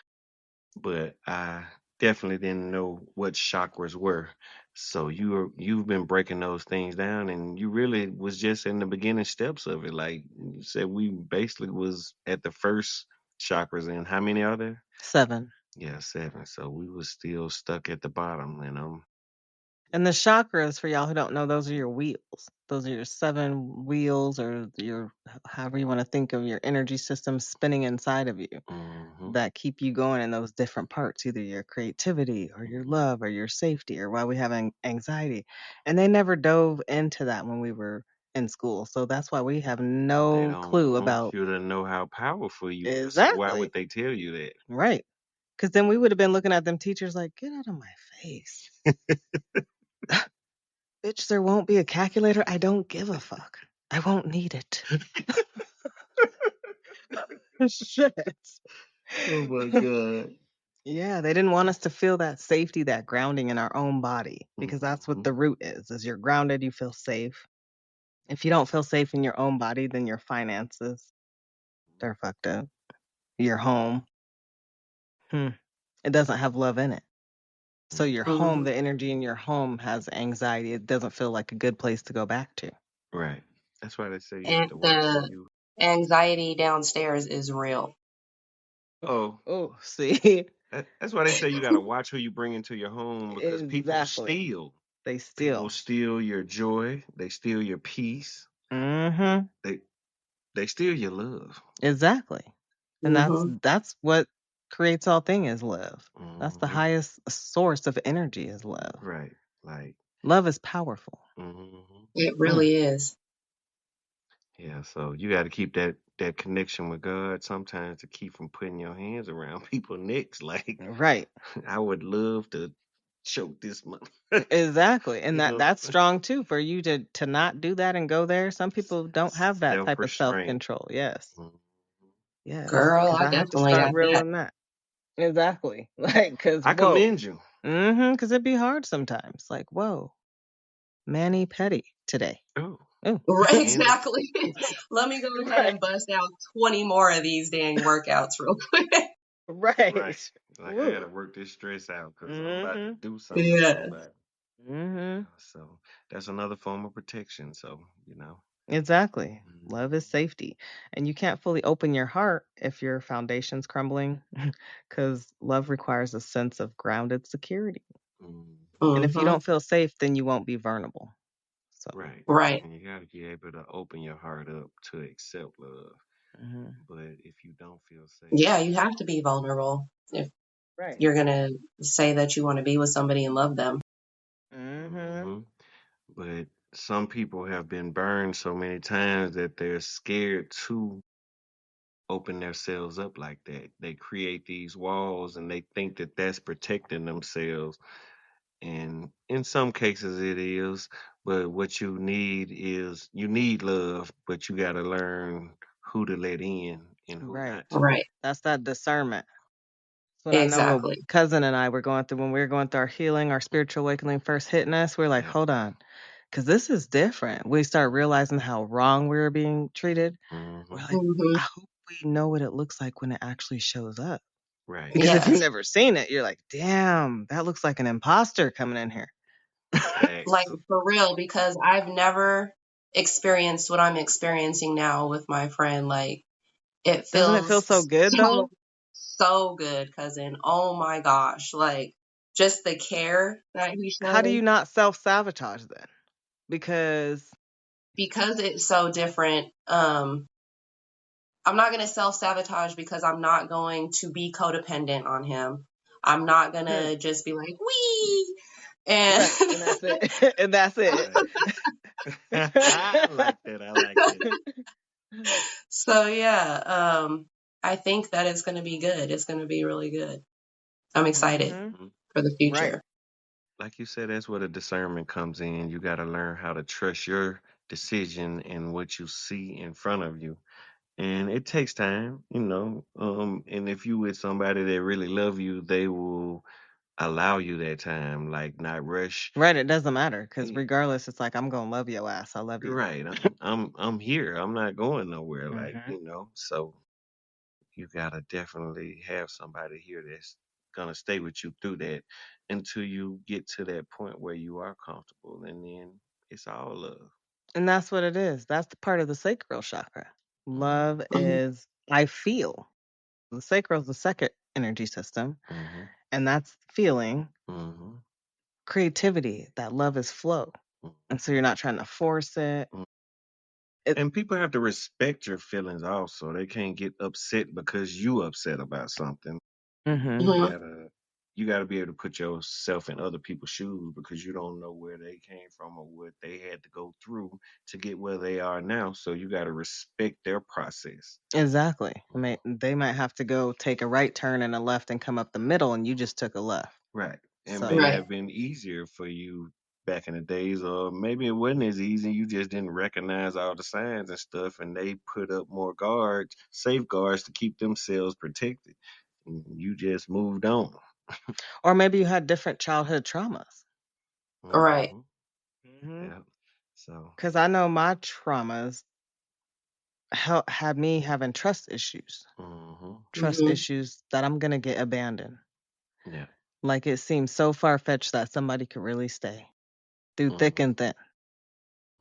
but I definitely didn't know what chakras were. So you've been breaking those things down, and you really was just in the beginning steps of it. Like you said, we basically was at the first chakras, and how many are there? 7. Yeah, 7. So we was still stuck at the bottom, And the chakras, for y'all who don't know, those are your wheels. Those are your 7 wheels, or your however you want to think of your energy system spinning inside of you that keep you going in those different parts, either your creativity or your love or your safety or why we have anxiety. And they never dove into that when we were in school. So that's why we have no clue about. You to know how powerful you are. Exactly. So why would they tell you that? Right. Because then we would have been looking at them teachers like, get out of my face. Bitch, there won't be a calculator. I don't give a fuck. I won't need it. Shit. Oh my God. Yeah, they didn't want us to feel that safety, that grounding in our own body, because that's what the root is you're grounded, you feel safe. If you don't feel safe in your own body, then your finances, they're fucked up. Your home, it doesn't have love in it. So your home, the energy in your home has anxiety. It doesn't feel like a good place to go back to. Right. That's why they say you And have to watch the anxiety downstairs is real. Oh, see. That's why they say you got to watch who you bring into your home because people steal. They steal. People steal your joy. They steal your peace. They steal your love. Exactly. And that's what creates all things is love. That's the highest source of energy is love. Right. Like love is powerful. It really is. Yeah, so you got to keep that connection with God sometimes to keep from putting your hands around people's necks. Like, right. I would love to choke this month. Exactly. And that's strong too for you to not do that and go there. Some people don't have that type of self-control. Yes. Yes. Girl, I have to definitely start got reeling that. Exactly. Like, because I commend you. Because it'd be hard sometimes. Like, whoa, Manny Petty today. Oh. Right, exactly. Let me go ahead and bust out 20 more of these dang workouts real quick. Right. Like, I gotta work this stress out because I'm about to do something. Yes. Hmm. So that's another form of protection. So, you know. Exactly. Love is Mhm. safety. And you can't fully open your heart if your foundation's crumbling because love requires a sense of grounded security. Mhm. And if you Mm-hmm. don't feel safe, then you won't be vulnerable. So, Right. Right. And you got to be able to open your heart up to accept love. mhm. But if you don't feel safe, Yeah, you have to be vulnerable if Right. you're gonna say that you want to be with somebody and love them. Hmm. hmm but some people have been burned so many times that they're scared to open themselves up like that. They create these walls and they think that that's protecting themselves. And in some cases it is, but what you need love, but you got to learn who to let in and who Right. not to. Right. That's that discernment. That's what I know what Exactly. cousin and I were going through when we were going through our healing, our spiritual awakening first hitting us. We're like, Yeah. hold on, because this is different. We start realizing how wrong we were being treated. We're hmm like, Hmm. I hope we know what it looks like when it actually shows up. Right. Because if you've Yes. never seen it, you're like, damn, that looks like an imposter coming in here. Like Facts. for real, because I've never experienced what I'm experiencing now with my friend. Like it Doesn't it feel feels so good so, though? so good, cousin. Oh my gosh. Like just the care that he How do shows you not self sabotage then? Because because it's so different. I'm not going to self sabotage because I'm not going to be codependent on him. I'm not going good, to just be like, wee. And right, and that's it, and that's it. Right. I like that. I like that. so, yeah, I think that it's going to be good. It's going to be really good. I'm excited Hmm. Mhm. for the Right, future. Like you said, that's where the discernment comes in. You got to learn how to trust your decision and what you see in front of you. And it takes time, you know. And if you with somebody that really love you, they will allow you that time, like not rush. right. It doesn't matter because Eh, regardless, it's like I'm gonna love your ass. I love you. Right. I'm here. I'm not going nowhere. Like, Hmm. you know, so you gotta definitely have somebody here that's gonna stay with you through that until you get to that point where you are comfortable, and then it's all love. And that's what it is. That's the part of the sacral chakra. Love Mhm. is I feel. The sacral is the second energy system, Mm-hmm. and that's feeling. Mm-hmm. Creativity. That love is flow, and so you're not trying to force it. Mm-hmm. It. And people have to respect your feelings also. They can't get upset because you upset about something. Hmm. You Mhm. gotta be able to put yourself in other people's shoes because you don't know where they came from or what they had to go through to get where they are now. So you gotta respect their process. Exactly. They might have to go take a right turn and a left and come up the middle, and you just took a left. Right. It may So Right. have been easier for you back in the days, or maybe it wasn't as easy. You just didn't recognize all the signs and stuff, and they put up more guards, safeguards to keep themselves protected. And you just moved on. or maybe you had different childhood traumas. Right. hmm Because Yeah. So. I know my traumas had me having trust issues. hmm Trust Hmm. issues that I'm gonna get abandoned. Yeah. Like it seems so far fetched that somebody could really stay through thick hmm and thin.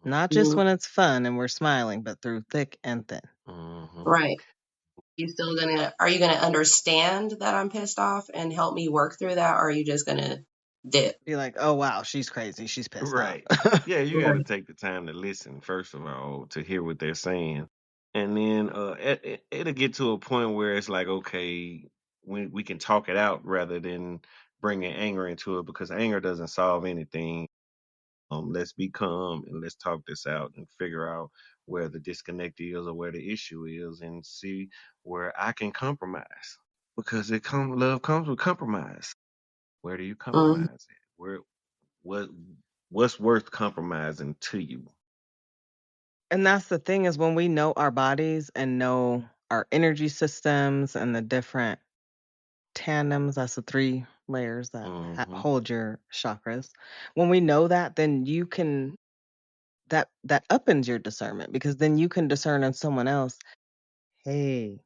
Not just Hmm. when it's fun and we're smiling, but through thick and thin. hmm Right. Are you gonna understand that I'm pissed off and help me work through that? Or are you just gonna dip? Be like, oh wow, she's crazy. She's pissed off. Right. Yeah, you got to Right. take the time to listen first of all to hear what they're saying, and then it'll get to a point where it's like, okay, we can talk it out rather than bringing anger into it because anger doesn't solve anything. Let's be calm and let's talk this out and figure out where the disconnect is or where the issue is, and see where I can compromise because love comes with compromise. Where do you Mm-hmm. compromise at? What what's worth compromising to you? And that's the thing is when we know our bodies and know our energy systems and the different tandems, that's the three layers that hmm hold your chakras. When we know that, then you can that uppens your discernment because then you can discern in someone else, hey,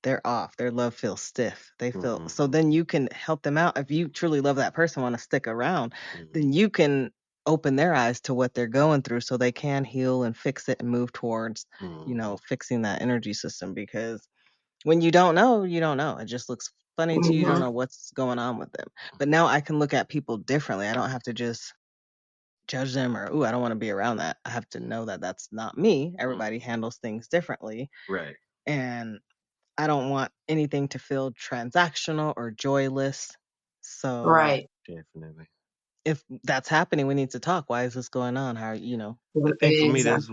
they're off. Their love feels stiff. They feel Mm-hmm. so then you can help them out. If you truly love that person, want to stick around, Mm-hmm. then you can open their eyes to what they're going through so they can heal and fix it and move towards, Mm-hmm. fixing that energy system. Because when you don't know, you don't know. It just looks funny to you. You don't know what's going on with them. But now I can look at people differently. I don't have to just judge them or, ooh, I don't want to be around that. I have to know that that's not me. Everybody handles things differently. Right. And I don't want anything to feel transactional or joyless. So Right. Definitely. if that's happening, we need to talk. Why is this going on? How, I think for me that Exactly.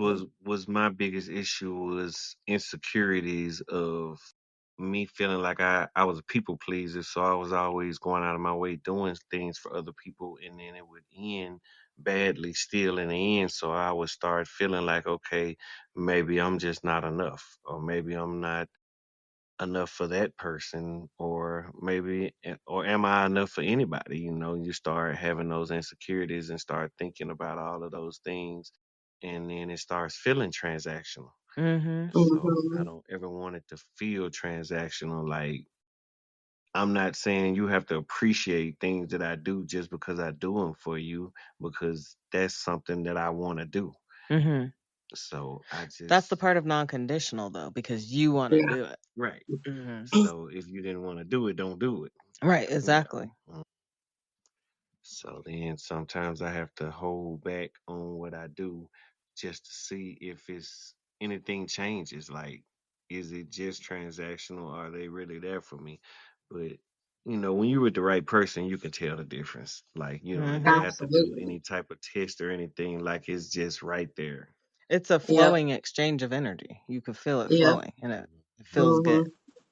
was my biggest issue was insecurities of me feeling like I was a people pleaser, so I was always going out of my way doing things for other people, and then it would end badly still in the end. So I would start feeling like, okay, maybe I'm just not enough, or maybe I'm not enough for that person, or maybe, or am I enough for anybody? You start having those insecurities and start thinking about all of those things, and then it starts feeling transactional. Mm-hmm. So I Mm-hmm. don't ever want it to feel transactional. Like, I'm not saying you have to appreciate things that I do just because I do them for you, because that's something that I want to do. Mm-hmm. So I That's the just, part of non-conditional though, because you want to Yeah. do it. right. Mm-hmm. So if you didn't want to do it, don't do it. Right, You exactly. know. So then sometimes I have to hold back on what I do just to see if it's anything changes. Like, is it just transactional? Or are they really there for me? But when you're with the right person, you can tell the difference. Like, you don't even Mm-hmm. have to do Absolutely. any type of test or anything. Like, it's just right there. It's a Yep. flowing exchange of energy. You can feel it Yep. flowing and it feels good.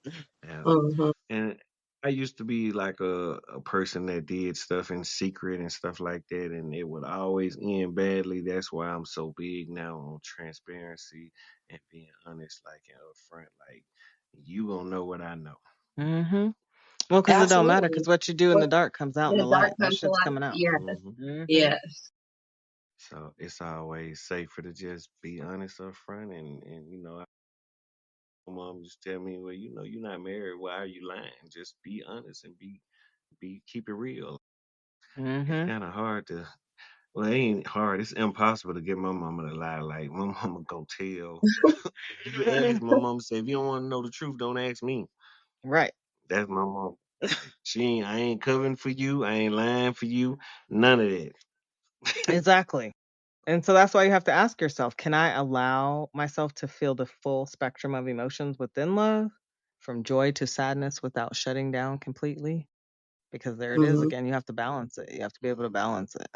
Mm-hmm. Yeah. Mm-hmm. And I used to be like a person that did stuff in secret and stuff like that, and it would always end badly. That's why I'm so big now on transparency and being honest, like, and upfront. Like, you gonna know what I know. Mm-hmm. Well, because it don't matter, Absolutely. because what you do in What the dark comes out in in the the dark light. That comes to shit's light? coming out. Yes. Hmm. Mm-hmm. Yes. So it's always safer to just be honest up front, and my mom just tell me, well, you're not married. Why are you lying? Just be honest and be keep it real. It's Mm-hmm. kind of hard to. Well, it ain't hard. It's impossible to get my mama to lie. Like, my mama go tell. If you ask my mama, say, if you don't want to know the truth, don't ask me. Right. That's my mom. Like, I ain't covering for you. I ain't lying for you. None of that. Exactly. And so that's why you have to ask yourself, can I allow myself to feel the full spectrum of emotions within love, from joy to sadness, without shutting down completely? Because there it is Mm-hmm. again. You have to balance it. You have to be able to balance it.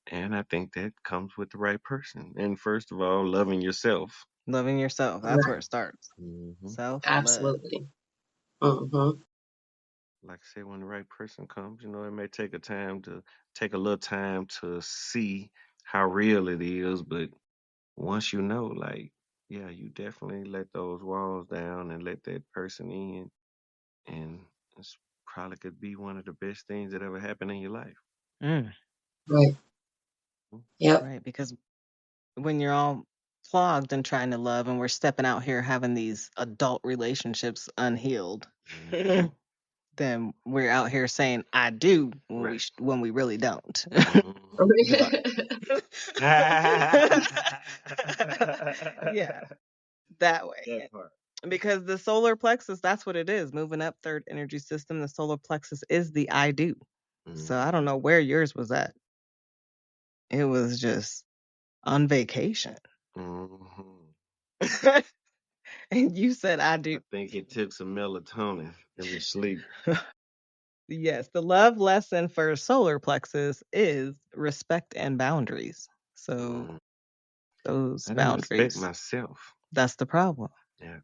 And I think that comes with the right person. And first of all, loving yourself. Loving yourself. That's where Right. it starts. Hmm. Self love. Absolutely. Mm-hmm. Like I said, when the right person comes, it may take a little time to see how real it is, but once you know, like, yeah, you definitely let those walls down and let that person in, and it's probably could be one of the best things that ever happened in your life. Mm, Right. Yep. right. Because when you're all clogged and trying to love, and we're stepping out here having these adult relationships unhealed, Hmm. then we're out here saying "I do" when Right. when we really don't. Hmm. Goodbye. That Yeah, that way. part. Because the solar plexus, that's what it is. Moving up third energy system, the solar plexus is the I do. So I Hmm. don't know where yours was at. It was just on vacation. Hmm. And you said I I do. think it took some melatonin. It was sleep. Yes, the love lesson for solar plexus is respect and boundaries. So Mm. those I didn't respect boundaries, myself. that's the problem. Yeah.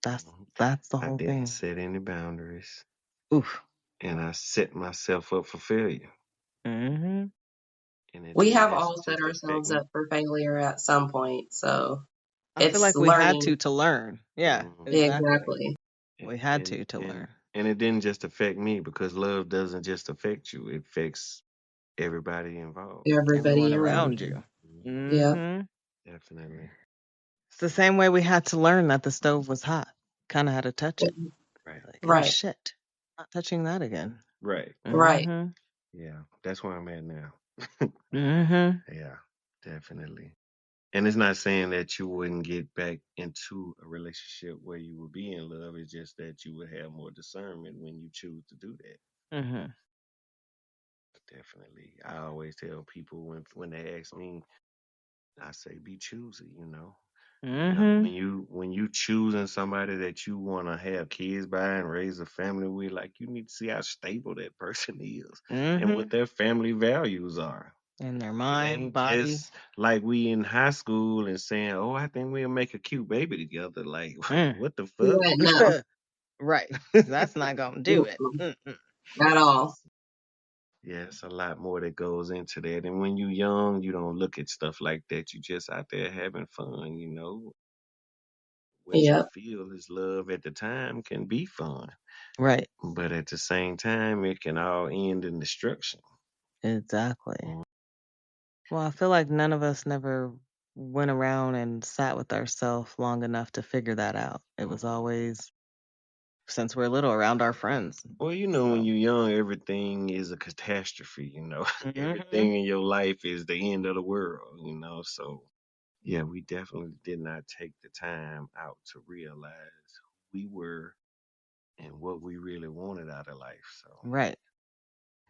That's Mhm. that's the I whole didn't thing. set any boundaries, Oof. and I set myself up for failure, Hmm. and it We didn't have all set just affect ourselves me. up for failure at some point. So I feel it's like we had learning. to learn. Yeah, Hmm. exactly. Exactly. We had And to and learn. and it didn't just affect me, because love doesn't just affect you; it affects everybody involved. Everyone Everybody around around you. you. Hmm. Yep. Hmm. Definitely. It's the So, same way we had to learn that the stove was hot. Kind of had to touch it. Like, oh Right. shit, not touching that again. Right. Right. Mm-hmm. Yeah. That's where I'm at now. Mm-hmm. Yeah, definitely. And it's not saying that you wouldn't get back into a relationship where you would be in love. It's just that you would have more discernment when you choose to do that. Mm-hmm. Definitely. I always tell people when they ask me, I say be choosy, you know. Mm-hmm. When you choosing somebody that you want to have kids by and raise a family with, like you need to see how stable that person is and Mm-hmm. what their family values are. In their It mind, ain't body. just like we in high school and saying, "Oh, I think we'll make a cute baby together." Like, Mm. what the fuck? Yeah, no. Right. That's not gonna do it. Mm-mm. Mm-mm. At all. Yeah, it's a lot more that goes into that. And when you young, you don't look at stuff like that. You just out there having fun, you know. What you Yep. feel is love at the time can be fun. Right. But at the same time, it can all end in destruction. Exactly. Mm. Well, I feel like none of us never went around and sat with ourselves long enough to figure that out. It was always, since we're little, around our friends. Well, you know, when you're young, everything is a catastrophe, you know. Mm-hmm. Everything in your life is the end of the world, you know. So, yeah, we definitely did not take the time out to realize who we were and what we really wanted out of life. So, Right.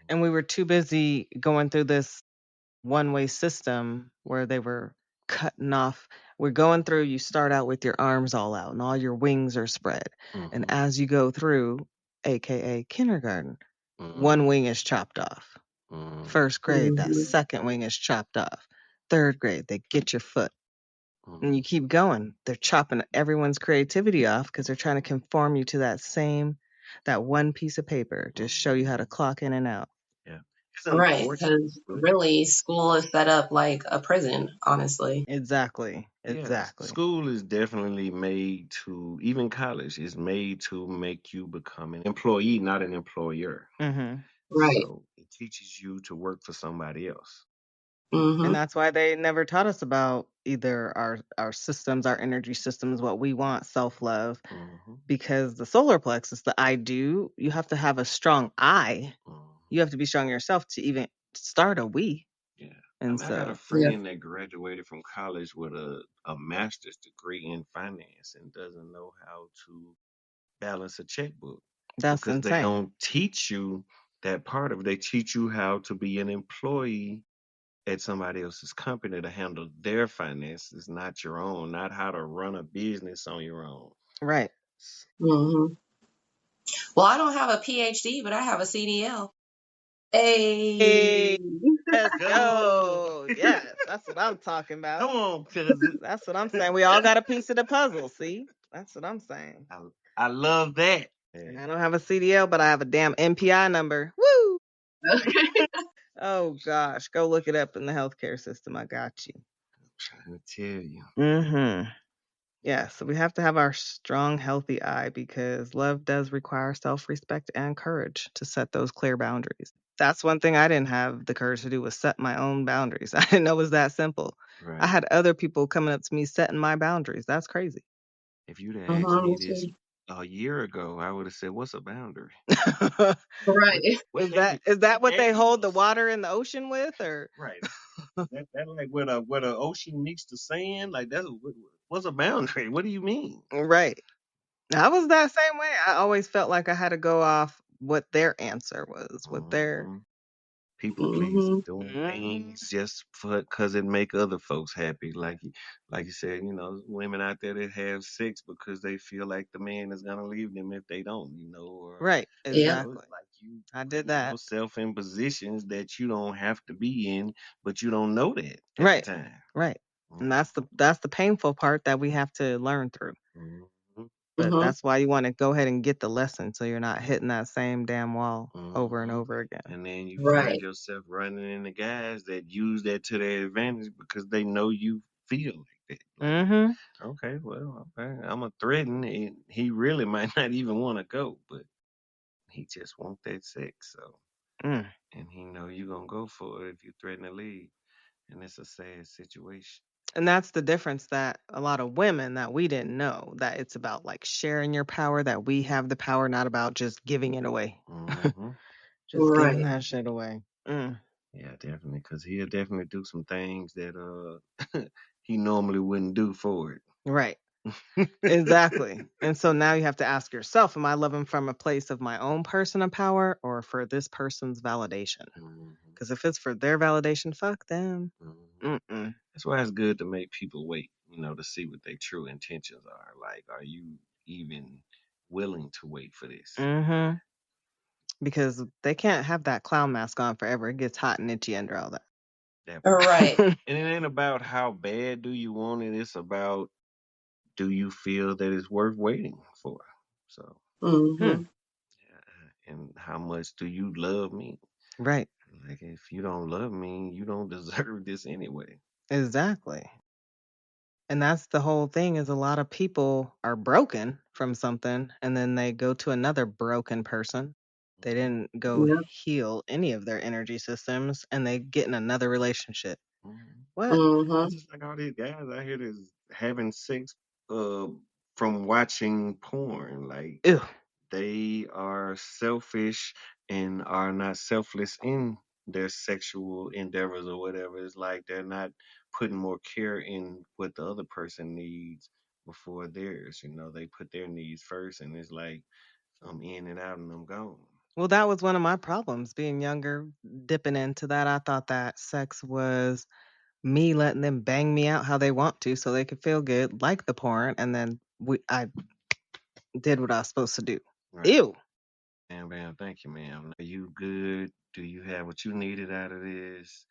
And we were too busy going through this one-way system where they were cutting off. We're going through, you start out with your arms all out and all your wings are spread. And mhm, as you go through, AKA kindergarten, one mhm, wing is chopped off. mhm, First grade, that Mm-hmm. second wing is chopped off. Third grade, they get your foot. And you mhm, keep going. They're chopping everyone's creativity off because they're trying to conform you to that one piece of paper, just show you how to mhm. clock in and out. Yeah, it's Right. unfortunate, Because but really, school is set up like a prison, honestly. Exactly. yeah, Exactly. school is definitely made to, even college is made to make you become an employee, not an employer. Mm-hmm. Right. So it teaches you to work for somebody else. And Mm-hmm. that's why they never taught us about either our systems, our energy systems, what we want, self-love, Hmm. because the solar plexus, the I do, you have to have a strong I. You Hmm. have to be strong yourself to even start a we. Yeah. I And mean, I got a so Yeah. friend that graduated from college with a master's degree in finance and doesn't know how to balance a checkbook that's because they insane. don't teach you that part of it. They teach you how to be an employee at somebody else's company to handle their finances, not your own, not how to run a business on your own. Right. Mm-hmm. Well, I don't have a PhD, but I have a CDL. Hey. Hey, let's Go. go. Yes, that's what I'm talking about. Come on, cousin. That's what I'm saying. We all got a piece of the puzzle. See, that's what I'm saying. I love that. And I Yeah. don't have a CDL, but I have a damn NPI number. Woo! Okay. Oh gosh, go look it up in the healthcare system. I got you. Trying to tell you. Mm-hmm. Yeah, so we have to have our strong, healthy eye because love does require self-respect and courage to set those clear boundaries. That's one thing I didn't have the courage to do was set my own boundaries. I didn't know it was that simple. I Right. had other people coming up to me setting my boundaries. That's crazy. If you'd have asked Mm-hmm. me Me this too. a year ago, I would have said, "What's a boundary? What Right. Is that that what they hold the games?" water in the ocean with or Right. That like where the ocean meets the sand. Like what's a boundary? What do you mean? right. I was that same way. I always felt like I had to go off what their answer was, what their Hmm. People Mm-hmm. pleasing, doing Mhm. things just for because it make other folks happy. Like you said, you know, women out there that have sex because they feel like the man is gonna leave them if they don't, you know, or Right, you Yep. know, exactly. it's like you I did putting that. yourself in positions that you don't have to be in, but you don't know that at the Right. time. Right. And Mm-hmm. that's the painful part that we have to learn through. Mm-hmm. But Mm-hmm. that's why you want to go ahead and get the lesson so you're not hitting that same damn wall over and Hmm. over again. And then you find Right. yourself running into guys that use that to their advantage because they know you feel like that. Like, Mhm. okay, well, okay, I'm a threaten. And he really might not even want to go, but he just want that sex. So, Mm. and he know you gonna go for it if you threaten to leave, and it's a sad situation. And that's the difference that a lot of women that we didn't know, that it's about like sharing your power, that we have the power, not about just giving it away. Mm-hmm. Just giving Right. that shit away. Mm. Yeah, definitely, because he'll definitely do some things that he normally wouldn't do for it. Right. Exactly. And so now you have to ask yourself, am I loving from a place of my own personal power or for this person's validation? Mhm, Because if it's for their validation, fuck them. mhm. Mm-mm. That's why it's good to make people wait, to see what their true intentions are. Like, are you even willing to wait for this? Mm-hmm. Because they can't have that clown mask on forever. It gets hot and itchy under all that. That Right. And it ain't about how bad do you want it. It's about, do you feel that it's worth waiting for? So, Hmm. Mm-hmm. yeah, and how much do you love me? Right. Like, if you don't love me, you don't deserve this anyway. Exactly. And that's the whole thing, is a lot of people are broken from something and then they go to another broken person. They didn't go Yeah. heal any of their energy systems and they get in another relationship. Mhm. What? Mm-hmm. It's just like all these guys out here that's having sex uh from watching porn. Like, Ew. they are selfish and are not selfless in their sexual endeavors or whatever. It's like they're not putting more care in what the other person needs before theirs. They put their needs first, and it's like, I'm in and out and I'm gone. Well, that was one of my problems being younger, dipping into that. I thought that sex was me letting them bang me out how they want to so they could feel good, like the porn, and then I did what I was supposed to do. Right. Ew. Bam, thank you, ma'am. Are you good? Do you have what you needed out of this?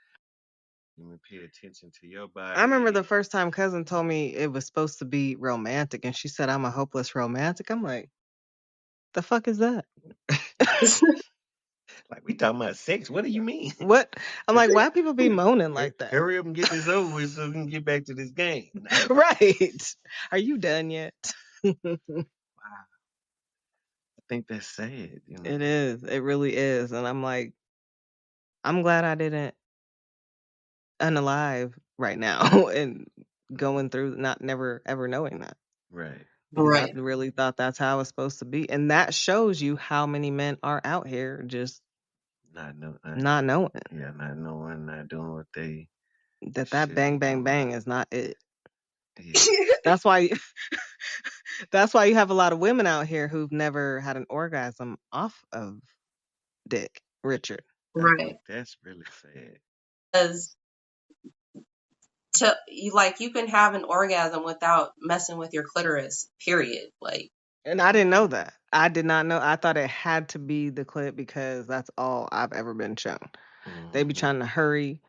You may pay attention to your I remember body. the first time cousin told me it was supposed to be romantic, and she said I'm a hopeless romantic. I'm like, the fuck is that? Like, we talking about sex. What do you mean? What? I'm like, why people be moaning like that? Hurry up and get this over with so we can get back to this game. Right. Are you done yet? Wow. I think that's sad, It is. It really is. And I'm like, I'm glad I didn't unalive right now and going through not never ever knowing that. Right. Because I Right. really thought that's how it's supposed to be. And that shows you how many men are out here just Not know, not knowing yeah, not knowing, not doing what they that should be bang bang doing. bang is not it. Yeah. That's why that's why you have a lot of women out here who've never had an orgasm off of dick, Richard. I Right. think that's really sad. Because you can have an orgasm without messing with your clitoris, period. Like, And I didn't know that. I did not know. I thought it had to be the clip because that's all I've ever been shown. They be Mhm. trying to hurry.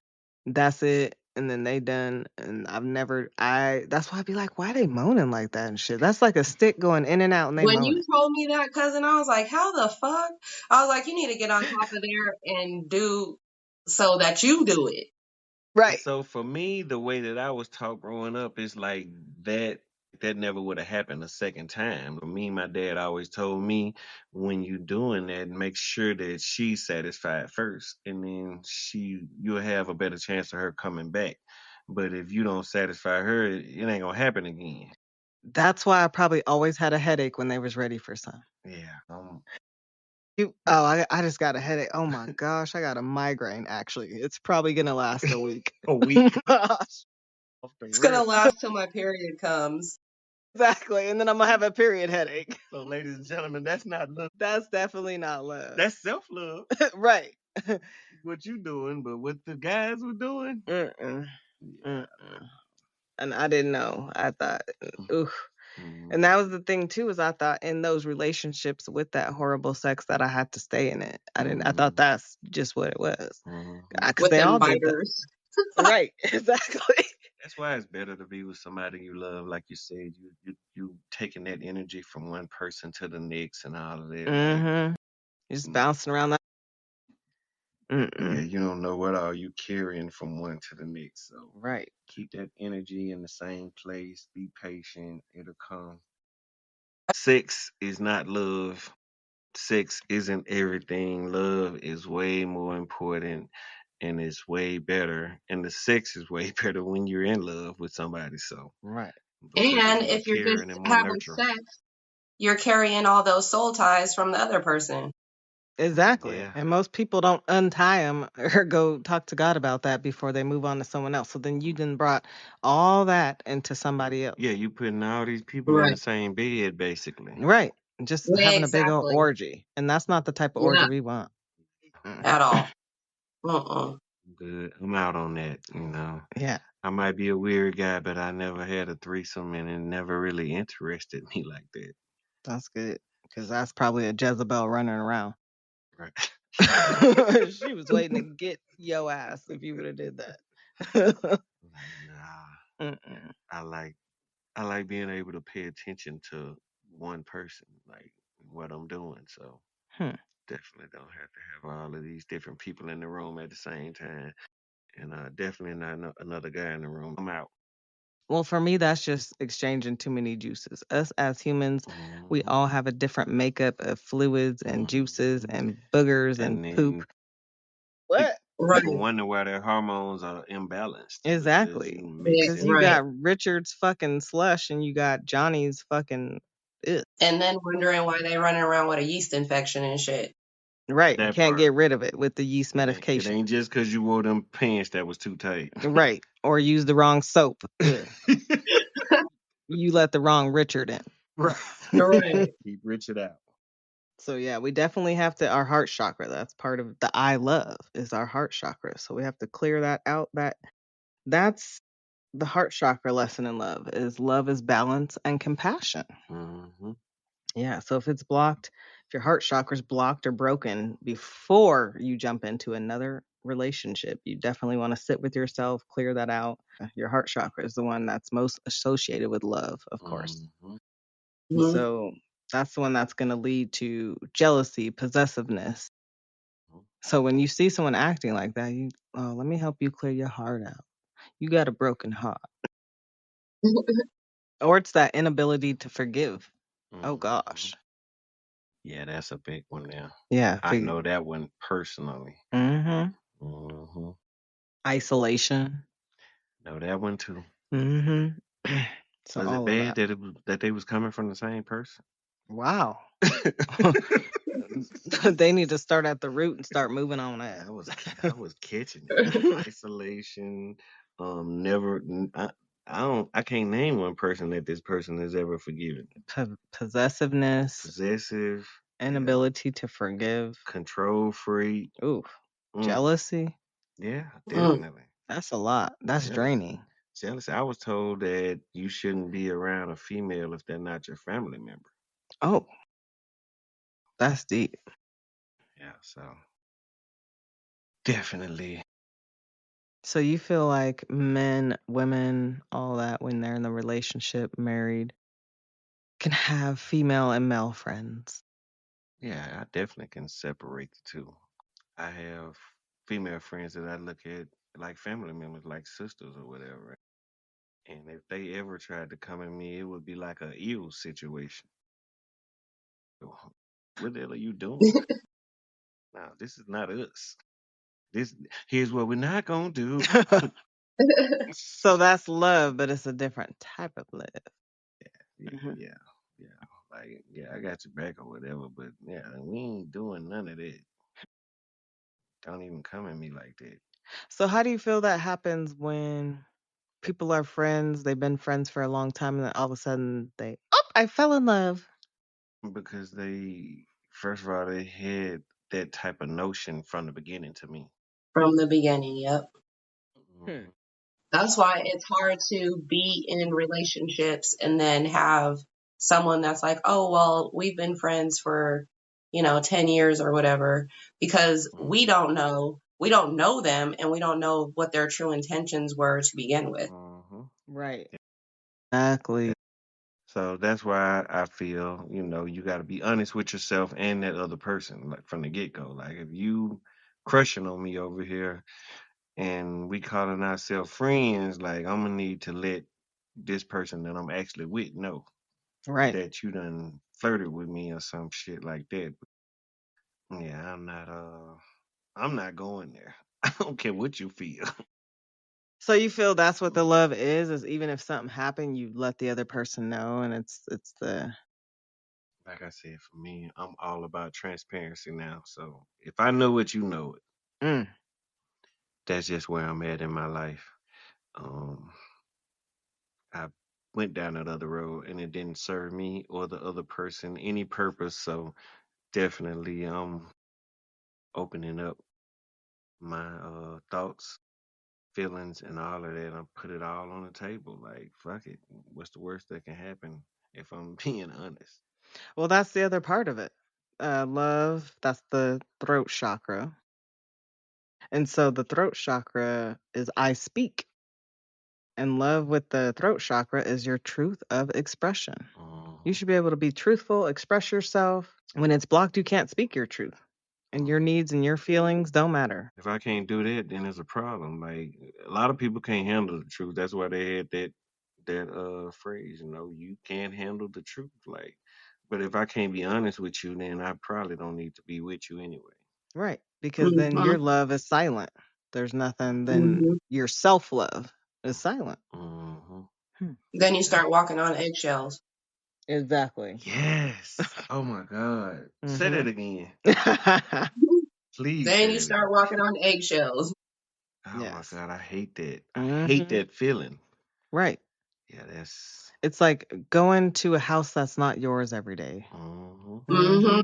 That's it. And then they done. And that's why I be like, why they moaning like that and shit? That's like a stick going in and out and they when moaning. you told me that, cousin, I was like, how the fuck? I was like, you need to get on top of there and do so that you do it. Right. So for me, the way that I was taught growing up is like that never would have happened a second time. Me, my dad always told me, when you doing that, make sure that she's satisfied first, and then you'll have a better chance of her coming back. But if you don't satisfy her, it ain't gonna happen again. That's why I probably always had a headache when they was ready for some. Yeah. I just got a headache. Oh my gosh, I got a migraine actually. It's probably gonna last a week. A week Gosh, off the It's gonna rip. last till my period comes. exactly. And then I'm gonna have a period headache. So, ladies and gentlemen, that's not love. That's definitely not love. That's self love. Right. What you doing, but what the guys were doing. Mm-mm. Yeah. Mm-mm. And I didn't know. I thought, oof. Mhm. And that was the thing too, is I thought in those relationships with that horrible sex that I had to stay in it. I thought that's just what it was. Mhm. Because With they them all did that. biters. Right. Exactly. That's why it's better to be with somebody you love, like you said. You taking that energy from one person to the next and all of that. Like, Mm-hmm. Just bouncing around that. yeah, Mm-mm. you don't know what all you carrying from one to the next. So Right. keep that energy in the same place. Be patient. It'll come. Sex is not love. Sex isn't everything. Love is way more important. and it's way better, and the sex is way better when you're in love with somebody. So Right. because it's And more if you're just caring and more having nurturing. sex, you're carrying all those soul ties from the other person. Exactly. Yeah. And most people don't untie them or go talk to God about that before they move on to someone else. So then you done brought all that into somebody else. Yeah, you putting all these people in the Right. same bed, basically. Right. Just having a big old Exactly. orgy. And that's not the type of orgy Yeah, we want. Mm. at all. Mm-mm. Good. I'm out on that, you know. Yeah, I might be a weird guy, but I never had a threesome and it never really interested me like that. that's good. Because that's probably a Jezebel running around. Right. She was waiting to get yo ass if you would have did that. Like, nah. Mm-mm. I like being able to pay attention to one person, like what I'm doing. So Hmm. definitely don't have to have all of these different people in the room at the same time. And definitely not another guy in the room. I'm out. Well, for me, that's just exchanging too many juices. Us as humans, we Hmm. all have a different makeup of fluids and juices Hmm. and boogers and And poop. then What? Right. people wonder why their hormones are imbalanced because Exactly. you Because mixing. you Right. got Richard's fucking slush and you got Johnny's fucking. Ugh. And then wondering why they running around with a yeast infection and shit. Right. That Can't part. get rid of it with the yeast It medication. ain't just because you wore them pants that was too tight. Right. Or use the wrong soap. Ugh. You let the wrong Richard in. Right. Right. Keep Richard out. So yeah, we definitely have to our heart chakra. That's part of the I love is our heart chakra. So we have to clear that out. That's the heart chakra lesson in love is balance and compassion. Hmm. Yeah. So if it's blocked, if your heart chakra's blocked or broken before you jump into another relationship, you definitely want to sit with yourself, clear that out. Your heart chakra is the one that's most associated with love, of course. Hmm. Mhm. So that's the one that's going to lead to jealousy, possessiveness. So when you see someone acting like that, let me help you clear your heart out. You got a broken heart. Or it's that inability to forgive. Oh gosh. Yeah, that's a big one now. Yeah. I know that one personally. Mm-hmm. Hmm. Isolation. Know that one too. Mm-hmm. So Was it all of bad that. that they was coming from the same person? Wow. They need to start at the root and start moving on that. I was catching it. Isolation. Never. I can't name one person that this person has ever forgiven. Possessiveness, Possessive. Yeah. inability to forgive. Control freak. Ooh, Mm, jealousy. yeah, Mm. definitely. That's a lot. That's Jealousy. draining. Jealousy. I was told that you shouldn't be around a female if they're not your family member. Oh, that's deep. Yeah, so definitely. So you feel like men, women, all that when they're in the relationship, married, can have female and male friends. Yeah, I definitely can separate the two. I have female friends that I look at like family members, like sisters or whatever. And if they ever tried to come at me, it would be like a ill situation. What the hell are you doing? No, this is not us. This here's what we're not gonna do. So that's love, but it's a different type of love. Yeah, Mhm. yeah, yeah. Like, yeah, I got your back or whatever, but yeah, we ain't doing none of that. Don't even come at me like that. So how do you feel that happens when people are friends, they've been friends for a long time, and then all of a sudden I fell in love. Because they, first of all, they had that type of notion from the beginning to me. From the beginning, yep. Hmm. Mhm. That's why it's hard to be in relationships and then have someone that's like, oh, well, we've been friends for, 10 years or whatever, because we don't know them and we don't know what their true intentions were to begin with. Mhm. Right. Exactly. So that's why I feel, you got to be honest with yourself and that other person, like from the get go. Like if you crushing on me over here and we calling ourselves friends, like I'm gonna need to let this person that I'm actually with know Right. that you done flirted with me or some shit like that. Yeah, I'm not going there. I don't care what you feel. So you feel that's what the love is even if something happened, you let the other person know, and it's the Like I said, for me, I'm all about transparency now. So if I know it, you know it. mm, That's just where I'm at in my life. Um, I went down that other road and it didn't serve me or the other person any purpose. So definitely opening up my thoughts, feelings, and all of that. I put it all on the table. Like, fuck it. What's the worst that can happen if I'm being honest? well, that's the other part of it. Love, that's the throat chakra. And so the throat chakra is I speak. And love with the throat chakra is your truth of expression. You should be able to be truthful, express yourself. When it's blocked, you can't speak your truth. And your needs and your feelings don't matter. If I can't do that, then there's a problem. Like a lot of people can't handle the truth. That's why they had that phrase, you can't handle the truth. Like, but if I can't be honest with you, then I probably don't need to be with you anyway. Right. Because then your love is silent. There's nothing, then your self love is silent. Mm-hmm. Then you start walking on eggshells. Exactly. Yes. Oh my God. Say that again. Please. Then say you that start again. walking on eggshells. Oh Yes. my God, I hate that. I hate that feeling. Right. Yeah, that's. It's like going to a house that's not yours every day. Mm-hmm.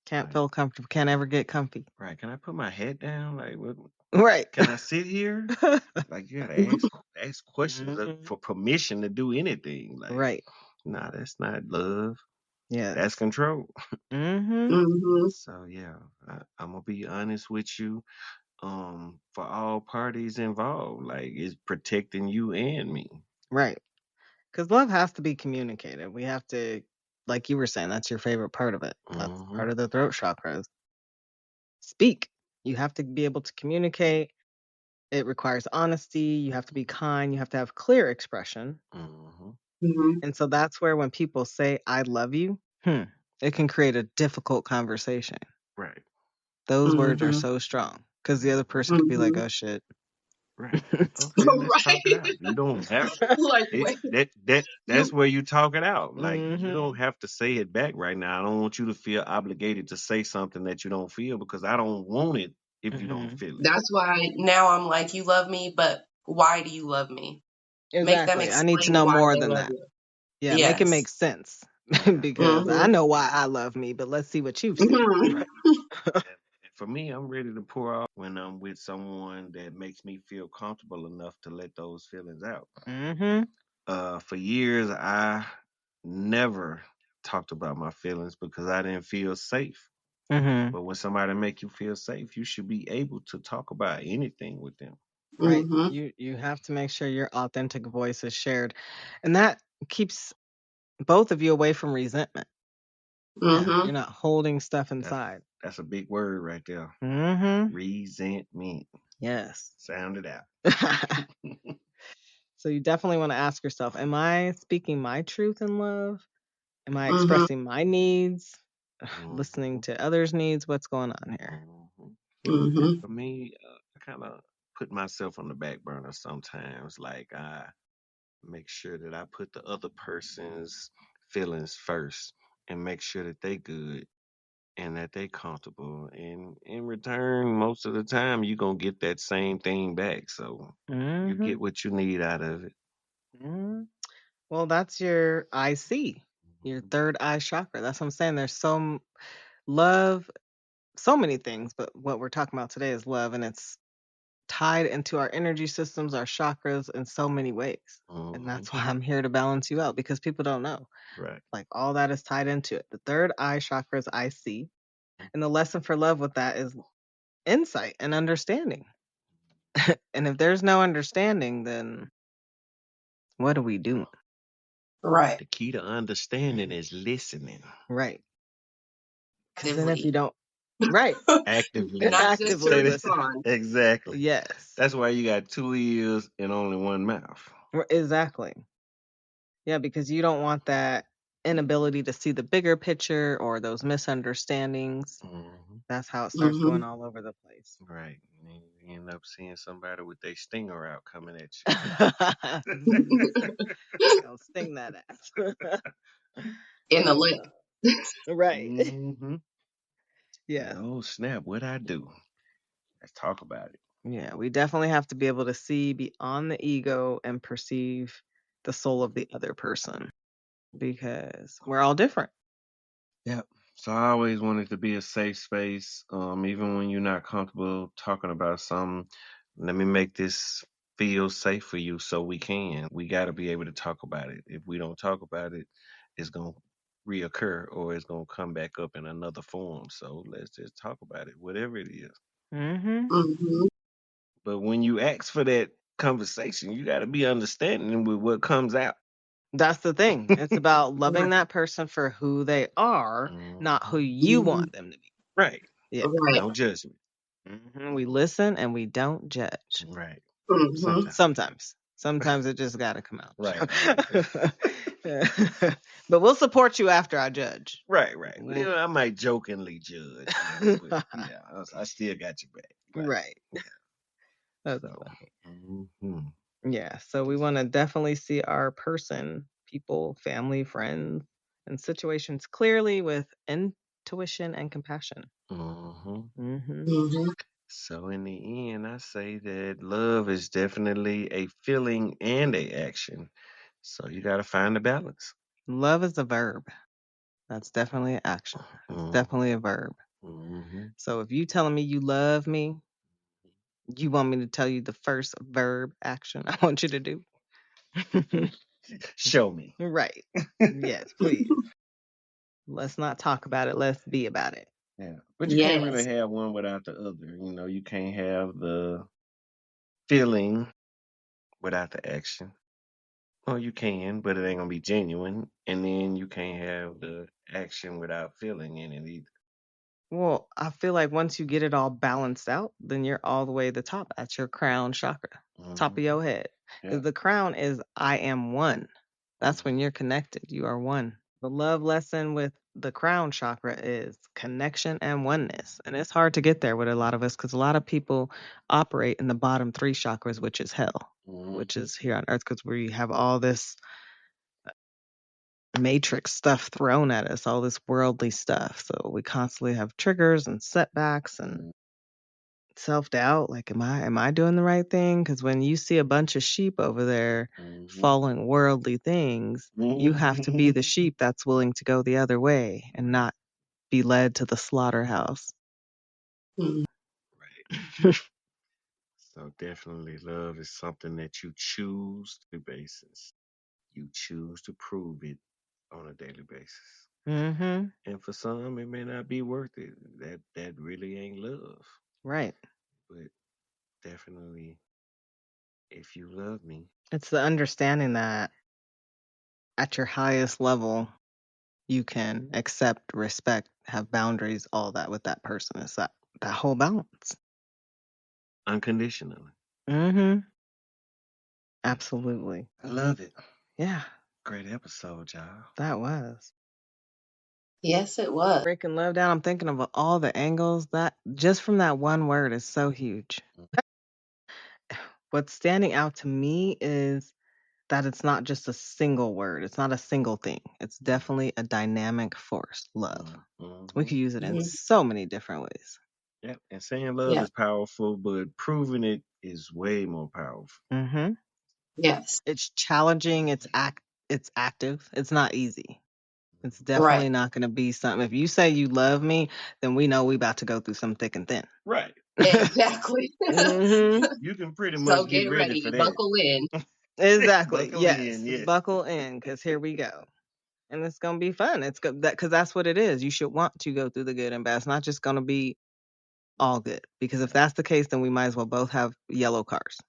Can't feel comfortable. Can't ever get comfy. Right. Can I put my head down? Like, what? Right. Can I sit here? Like, you gotta ask questions for permission to do anything. Like, right. nah, that's not love. Yeah. That's control. Mm-hmm. So yeah, I'm gonna be honest with you. For all parties involved, like it's protecting you and me. Right. Because love has to be communicated. We have to, like you were saying, that's your favorite part of it. That's part of the throat chakras. Speak. You have to be able to communicate. It requires honesty. You have to be kind. You have to have clear expression. And so that's where when people say, I love you, it can create a difficult conversation. Right. Those words are so strong because the other person could be like, oh shit. Right. Okay, let's talk it out. You don't have Like, wait. that's where you talk it out. Like you don't have to say it back right now. I don't want you to feel obligated to say something that you don't feel because I don't want it if you don't feel it. That's why now I'm like, you love me, but why do you love me? Exactly. Make them explain I need to know why more they than love that. you. Yeah, Yes. make it make sense because I know why I love me, but let's see what you've seen. For me, I'm ready to pour out when I'm with someone that makes me feel comfortable enough to let those feelings out. For years, I never talked about my feelings because I didn't feel safe. But when somebody make you feel safe, you should be able to talk about anything with them. Right. You have to make sure your authentic voice is shared, and that keeps both of you away from resentment. Yeah, you're not holding stuff inside. That's a big word right there. Resentment. Yes. Sound it out. So you definitely want to ask yourself, am I speaking my truth in love? Am I expressing my needs? Listening to others' needs? What's going on here? For me, I kind of put myself on the back burner sometimes. Like I make sure that I put the other person's feelings first and make sure that they good and that they comfortable. And in return, most of the time you're gonna get that same thing back. So you get what you need out of it. Well, that's your IC, your third eye chakra. That's what I'm saying. There's so love, so many things, but what we're talking about today is love, and it's tied into our energy systems, our chakras in so many ways. And that's why I'm here to balance you out because people don't know. Right. Like all that is tied into it. The third eye chakra is IC. And the lesson for love with that is insight and understanding. And if there's no understanding, then what are we doing? Right. The key to understanding is listening. Right. Actively. Then if you don't, right. Actively. Not just to respond. Exactly. Yes. That's why you got 2 ears and only 1 mouth. Exactly. Yeah, because you don't want that inability to see the bigger picture or those misunderstandings. Mm-hmm. That's how it starts Mhm. going all over the place. Right. And then you end up seeing somebody with their stinger out coming at you. I'll sting that ass. In the lip. Right. Mm-hmm. Yeah. Oh, snap. What'd I do? Let's talk about it. Yeah. We definitely have to be able to see beyond the ego and perceive the soul of the other person because we're all different. Yep. So I always wanted to be a safe space. Even when you're not comfortable talking about something, let me make this feel safe for you so we can. We got to be able to talk about it. If we don't talk about it, it's going to reoccur or it's going to come back up in another form. So let's just talk about it, whatever it is. Mm-hmm. Mhm. But when you ask for that conversation, you got to be understanding with what comes out. That's the thing. It's about loving Right. that person for who they are, not who Mhm. you Mhm. want them to be. Right. Yeah. Right. No judgment. We listen and we don't judge. Right. Mhm. Sometimes. Sometimes it just got to come out. Right. But we'll support you after I judge. Right. We'll- Well, I might jokingly judge, but yeah, I still got your back. Right. That's So, funny. mhm. Yeah. So we want to definitely see our person, people, family, friends, and situations clearly with intuition and compassion. Mhm. Mhm. So in the end, I say that love is definitely a feeling and a action. So you got to find the balance. Love is a verb. That's definitely an action. It's Mhm. definitely a verb. Mhm. So if you telling me you love me, you want me to tell you the first verb action I want you to do? Show me. Right. Yes, please. Let's not talk about it. Let's be about it. Yeah, but you can't really Yes. have one without the other. You can't have the feeling without the action. Well, you can, but it ain't gonna be genuine. And then you can't have the action without feeling in it either. Well, I feel like once you get it all balanced out, then you're all the way to the top. That's your crown chakra, top of Mhm. your head. Yeah. 'Cause the crown is I am one. That's when you're connected. You are one. The love lesson with the crown chakra is connection and oneness. And it's hard to get there with a lot of us because a lot of people operate in the bottom three chakras, which is hell, which Mhm. is here on earth because we have all this matrix stuff thrown at us, all this worldly stuff. So we constantly have triggers and setbacks and self-doubt. Like, am I doing the right thing? Because when you see a bunch of sheep over there Mhm. following worldly things, you have to be the sheep that's willing to go the other way and not be led to the slaughterhouse. Mhm. Right. So definitely love is something that you choose to basis. You choose to prove it on a daily basis. Mm-hmm. And for some it may not be worth it. That really ain't love. Right. But definitely if you love me. It's the understanding that at your highest level, you can accept, respect, have boundaries, all that with that person. It's that whole balance. Unconditionally. Mm-hmm. Absolutely. I love it. Yeah, Great episode, y'all. that was. Yes, it was. Breaking love down, I'm thinking of all the angles that just from that one word is so huge. What's standing out to me is that it's not just a single word. It's not a single thing. It's definitely a dynamic force, love. We could use it in Mhm. so many different ways. Yep. And saying love Yeah. is powerful, but proving it is way more powerful. Mm-hmm. Yes. It's challenging. It's active. It's not easy. It's Right. definitely not going to be something. If you say you love me, then we know we about to go through some thick and thin. Right. Exactly. Mm-hmm. You can pretty So much get get ready ready. for that. Buckle in. Exactly. Buckle Yes. in, yes. Buckle in, because here we go. And it's gonna be fun. It's good because that's what it is. You should want to go through the good and bad. It's not just gonna be all good. Because if that's the case, then we might as well both have yellow cars.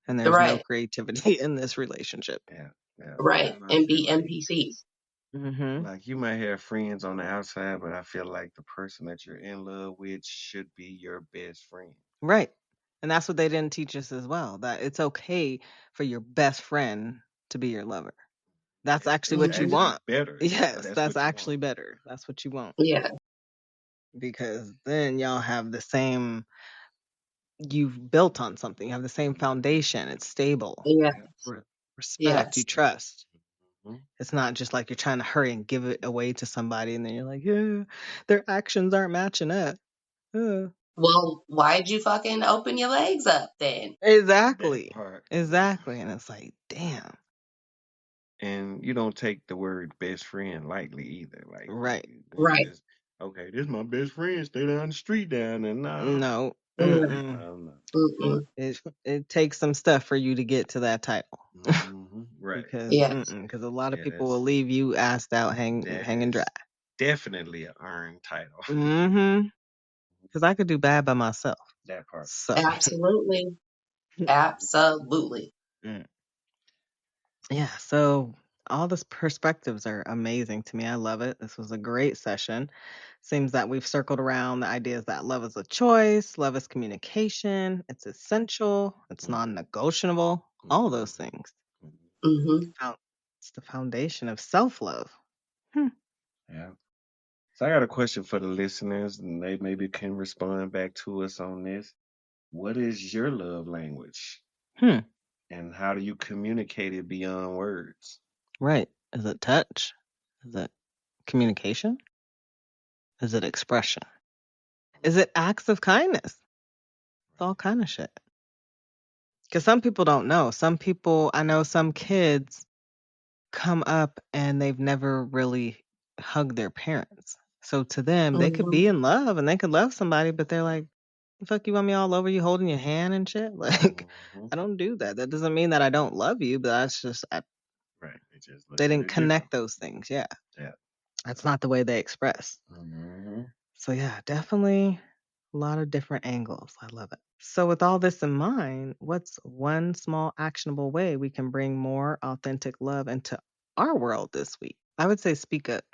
And there's no Right. creativity in this relationship. Yeah. Right. I And feel be like, NPCs. Mm-hmm. like you might have friends on the outside, but I feel like the person that you're in love with should be your best friend. Right. And that's what they didn't teach us as well. That it's okay for your best friend to be your lover. that's actually It's what you Mhm. actually want. better. Yes, That's that's what you actually want. better. That's what you want. Yeah. Because then y'all have the same, you've built on something. You have the same foundation. It's stable. Yeah. Re- Respect, you Yes. trust. Mhm. It's not just like you're trying to hurry and give it away to somebody and then you're like, yeah, their actions aren't matching up. Well, why'd you fucking open your legs up then? Exactly. That part. Exactly. And it's like, damn. And you don't take the word best friend lightly either. Like, Right. you Right. just, okay, this is my best friend. Stay down the street down there. Nah. No. Mm, Mm-mm. mm-mm. It takes some stuff for you to get to that title. Right. Yes. Because a lot of Yeah, people will leave you assed out that hanging dry. is definitely an earned title. Because I could do bad by myself. That part. So Absolutely. Absolutely. yeah, so all these perspectives are amazing to me. I love it. This was a great session. Seems that we've circled around the ideas that love is a choice, love is communication, it's essential, it's non-negotiable, all those things. Hmm. It's the foundation of self-love. Yeah. So I got a question for the listeners, and they maybe can respond back to us on this. What is your love language? Hmm. And how do you communicate it beyond words? Right. Is it touch? Is it communication? Is it expression? Is it acts of kindness? It's all kind of shit. Because some people don't know. I know some kids come up and they've never really hugged their parents. So to them, they could Hmm. be in love and they could love somebody, but they're like, the fuck you want me all over you holding your hand and shit? Like, I don't do that. That doesn't mean that I don't love you, but that's just, Right. They just look they at didn't it connect different. those things. Yeah. Yeah. That's not the way they express. So yeah, definitely a lot of different angles. I love it. So with all this in mind, what's one small actionable way we can bring more authentic love into our world this week? I would say speak up.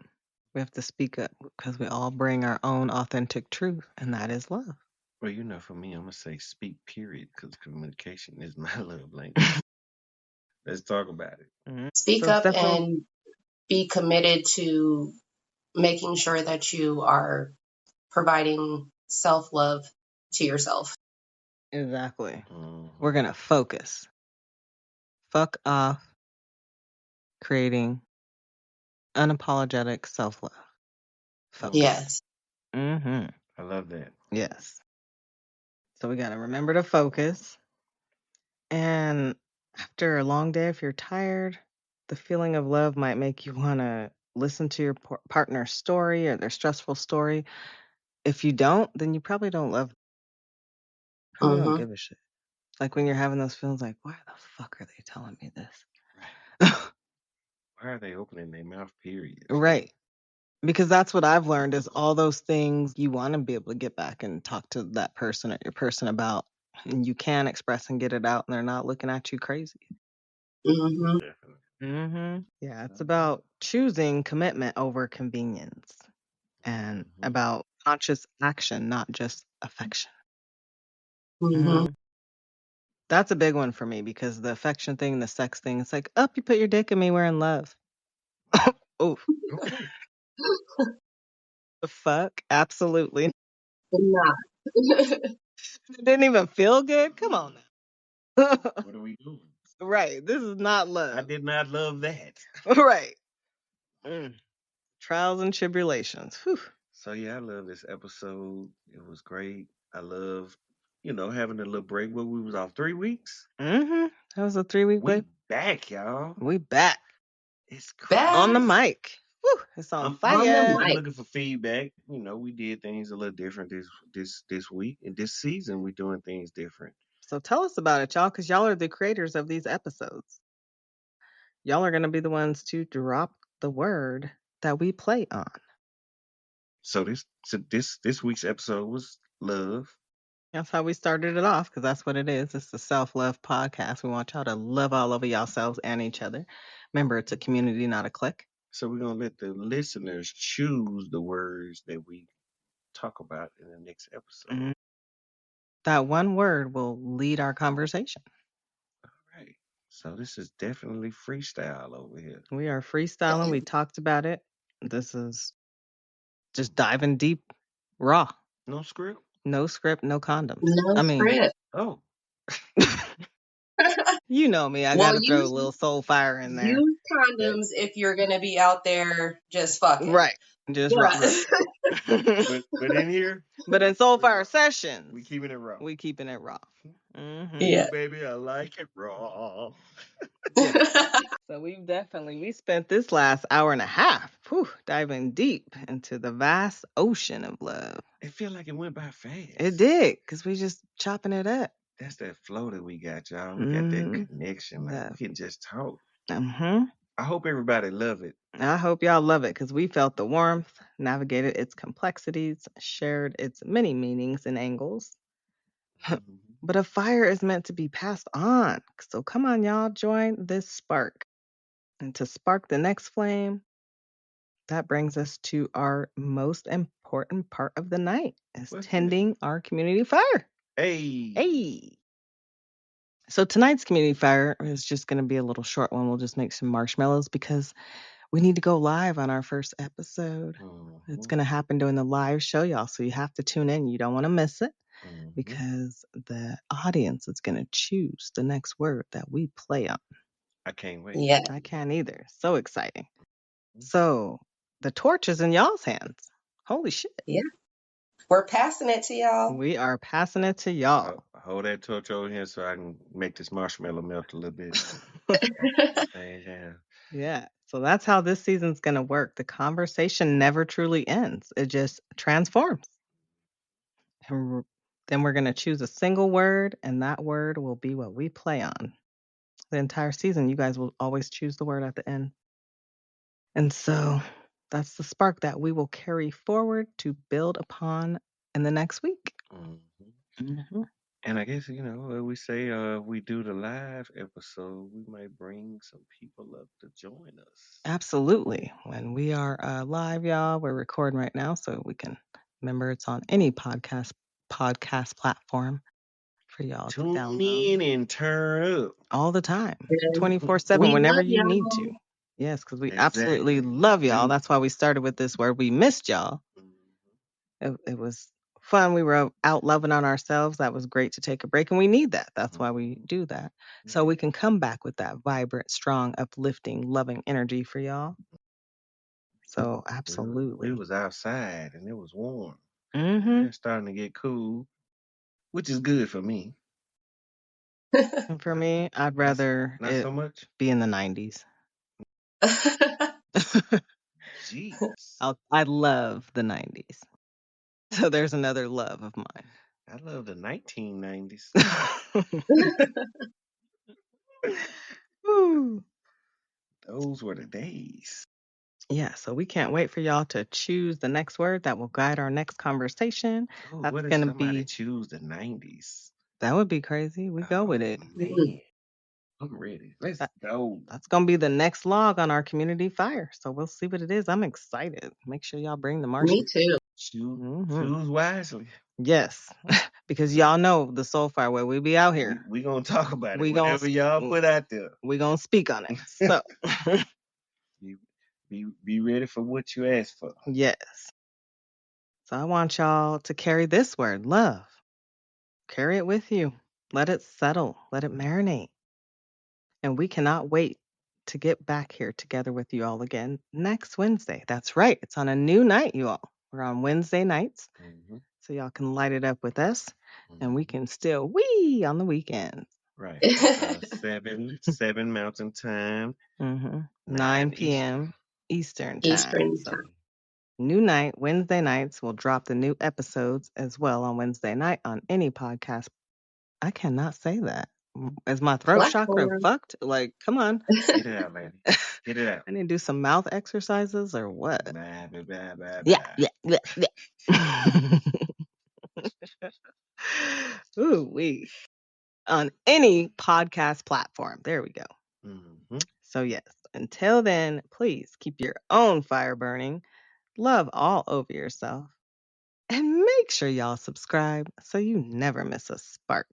We have to speak up because we all bring our own authentic truth, and that is love. Well, for me, I'm gonna say speak period because communication is my love language. Let's talk about it. Speak So it's up definitely and be committed to making sure that you are providing self-love to yourself. exactly. We're gonna focus. Fuck off creating unapologetic self-love. Focus. Yes. Mm-hmm. I love that. Yes. So we gotta remember to focus. And after a long day, if you're tired, the feeling of love might make you want to listen to your partner's story or their stressful story. If you don't, then you probably don't love them. Probably don't Hmm. give a shit. Like when you're having those feelings like, why the fuck are they telling me this? Right. Why are they opening their mouth? Period. Right. Because that's what I've learned is all those things you want to be able to get back and talk to that person or your person about. And you can express and get it out and they're not looking at you crazy. Hmm. Definitely. Yeah, it's about choosing commitment over convenience and about conscious action, not just affection. Hmm. That's a big one for me because the affection thing, the sex thing, it's like, up, you put your dick in me, we're in love. Oh, Okay. the fuck? Absolutely. Not. It didn't even feel good. Come on now. What are we doing? Right. This is not love. I did not love that. Right. Trials and tribulations. Whew. So yeah, I love this episode. It was great. I love, having a little break where we was off 3 weeks. That was a 3-week We break. back, y'all. We back. It's Back. On the crazy. mic. Whew, it's on I'm fire. mic. looking for feedback. We did things a little different this week, and this season we're doing things different. So tell us about it, y'all, because y'all are the creators of these episodes. Y'all are going to be the ones to drop the word that we play on. So this week's episode was love. That's how we started it off, because that's what it is. It's the self-love podcast. We want y'all to love all over yourselves and each other. Remember, it's a community, not a clique. So we're gonna let the listeners choose the words that we talk about in the next episode. That one word will lead our conversation. All right. So this is definitely freestyle over here. We are freestyling. We talked about it. This is just diving deep, raw. No script? No script, no condoms. No I mean, script. Oh. you know me. I Well, got to throw a little soul fire in there. use condoms if you're gonna be out there just fucking. Right. Just raw. But in here, But in Soul Fire Sessions, we keeping it raw. we keeping it raw. Mm-hmm. Yeah. Baby, I like it raw. So we spent this last hour and a half diving deep into the vast ocean of love. It feel like it went by fast. It did, because we just chopping it up. That's that flow that we got, y'all. We got that connection. Like, we can just talk. Mm-hmm. I hope everybody love it. I hope y'all love it, because we felt the warmth, navigated its complexities, shared its many meanings and angles. But a fire is meant to be passed on. So come on, y'all, join this spark. And to spark the next flame, that brings us to our most important part of the night, is tending our community fire. Hey. So tonight's community fire is just going to be a little short one. We'll just make some marshmallows because we need to go live on our first episode. It's going to happen during the live show, y'all. So you have to tune in. You don't want to miss it because the audience is going to choose the next word that we play on. I can't wait. Yeah. I can't either. So exciting. So the torch is in y'all's hands. Holy shit. Yeah. We're passing it to y'all. We are passing it to y'all. Hold that torch over here so I can make this marshmallow melt a little bit. Yeah. So that's how this season's going to work. The conversation never truly ends. It just transforms. And then we're going to choose a single word, and that word will be what we play on. The entire season, you guys will always choose the word at the end. And so that's the spark that we will carry forward to build upon in the next week. And I guess, we say we do the live episode, we might bring some people up to join us. Absolutely. When we are live, y'all, we're recording right now, so we can remember it's on any podcast platform for y'all to download. Tune in and turn up. All the time, 24/7, whenever you need to. Yes, because we absolutely love y'all. That's why we started with this word. We missed y'all. It was fun. We were out loving on ourselves. That was great to take a break, and we need that. That's why we do that. So we can come back with that vibrant, strong, uplifting, loving energy for y'all. So absolutely. We was outside and it was warm. It's starting to get cool, which is good for me. And for me, I'd rather not so much be in the 90s. Jeez. I love the 90s. So there's another love of mine. I love the 1990s. Those were the days. Yeah, so we can't wait for y'all to choose the next word that will guide our next conversation. That's going to be choose the 90s. That would be crazy. We go with it. Man. I'm ready. Let's go. That's going to be the next log on our community fire. So we'll see what it is. I'm excited. Make sure y'all bring the marshmallows. Me too. Choose wisely. Yes, because y'all know the soul fire where we be out here. We going to talk about it. Whatever y'all put out there. We going to speak on it. So be ready for what you ask for. Yes. So I want y'all to carry this word, love. Carry it with you. Let it settle. Let it marinate. And we cannot wait to get back here together with you all again next Wednesday. That's right. It's on a new night, you all. We're on Wednesday nights. So y'all can light it up with us. And we can still wee on the weekends. Right. 7 Mountain Time. 9 p.m. Eastern Time. So, new night, Wednesday nights. We'll drop the new episodes as well on Wednesday night on any podcast. I cannot say that. Is my throat chakra fucked? Like, come on. Get it out, man. Get it out. I need to do some mouth exercises or what? Yeah. Ooh, wee. On any podcast platform. There we go. So, yes, until then, please keep your own fire burning. Love all over yourself. And make sure y'all subscribe so you never miss a spark.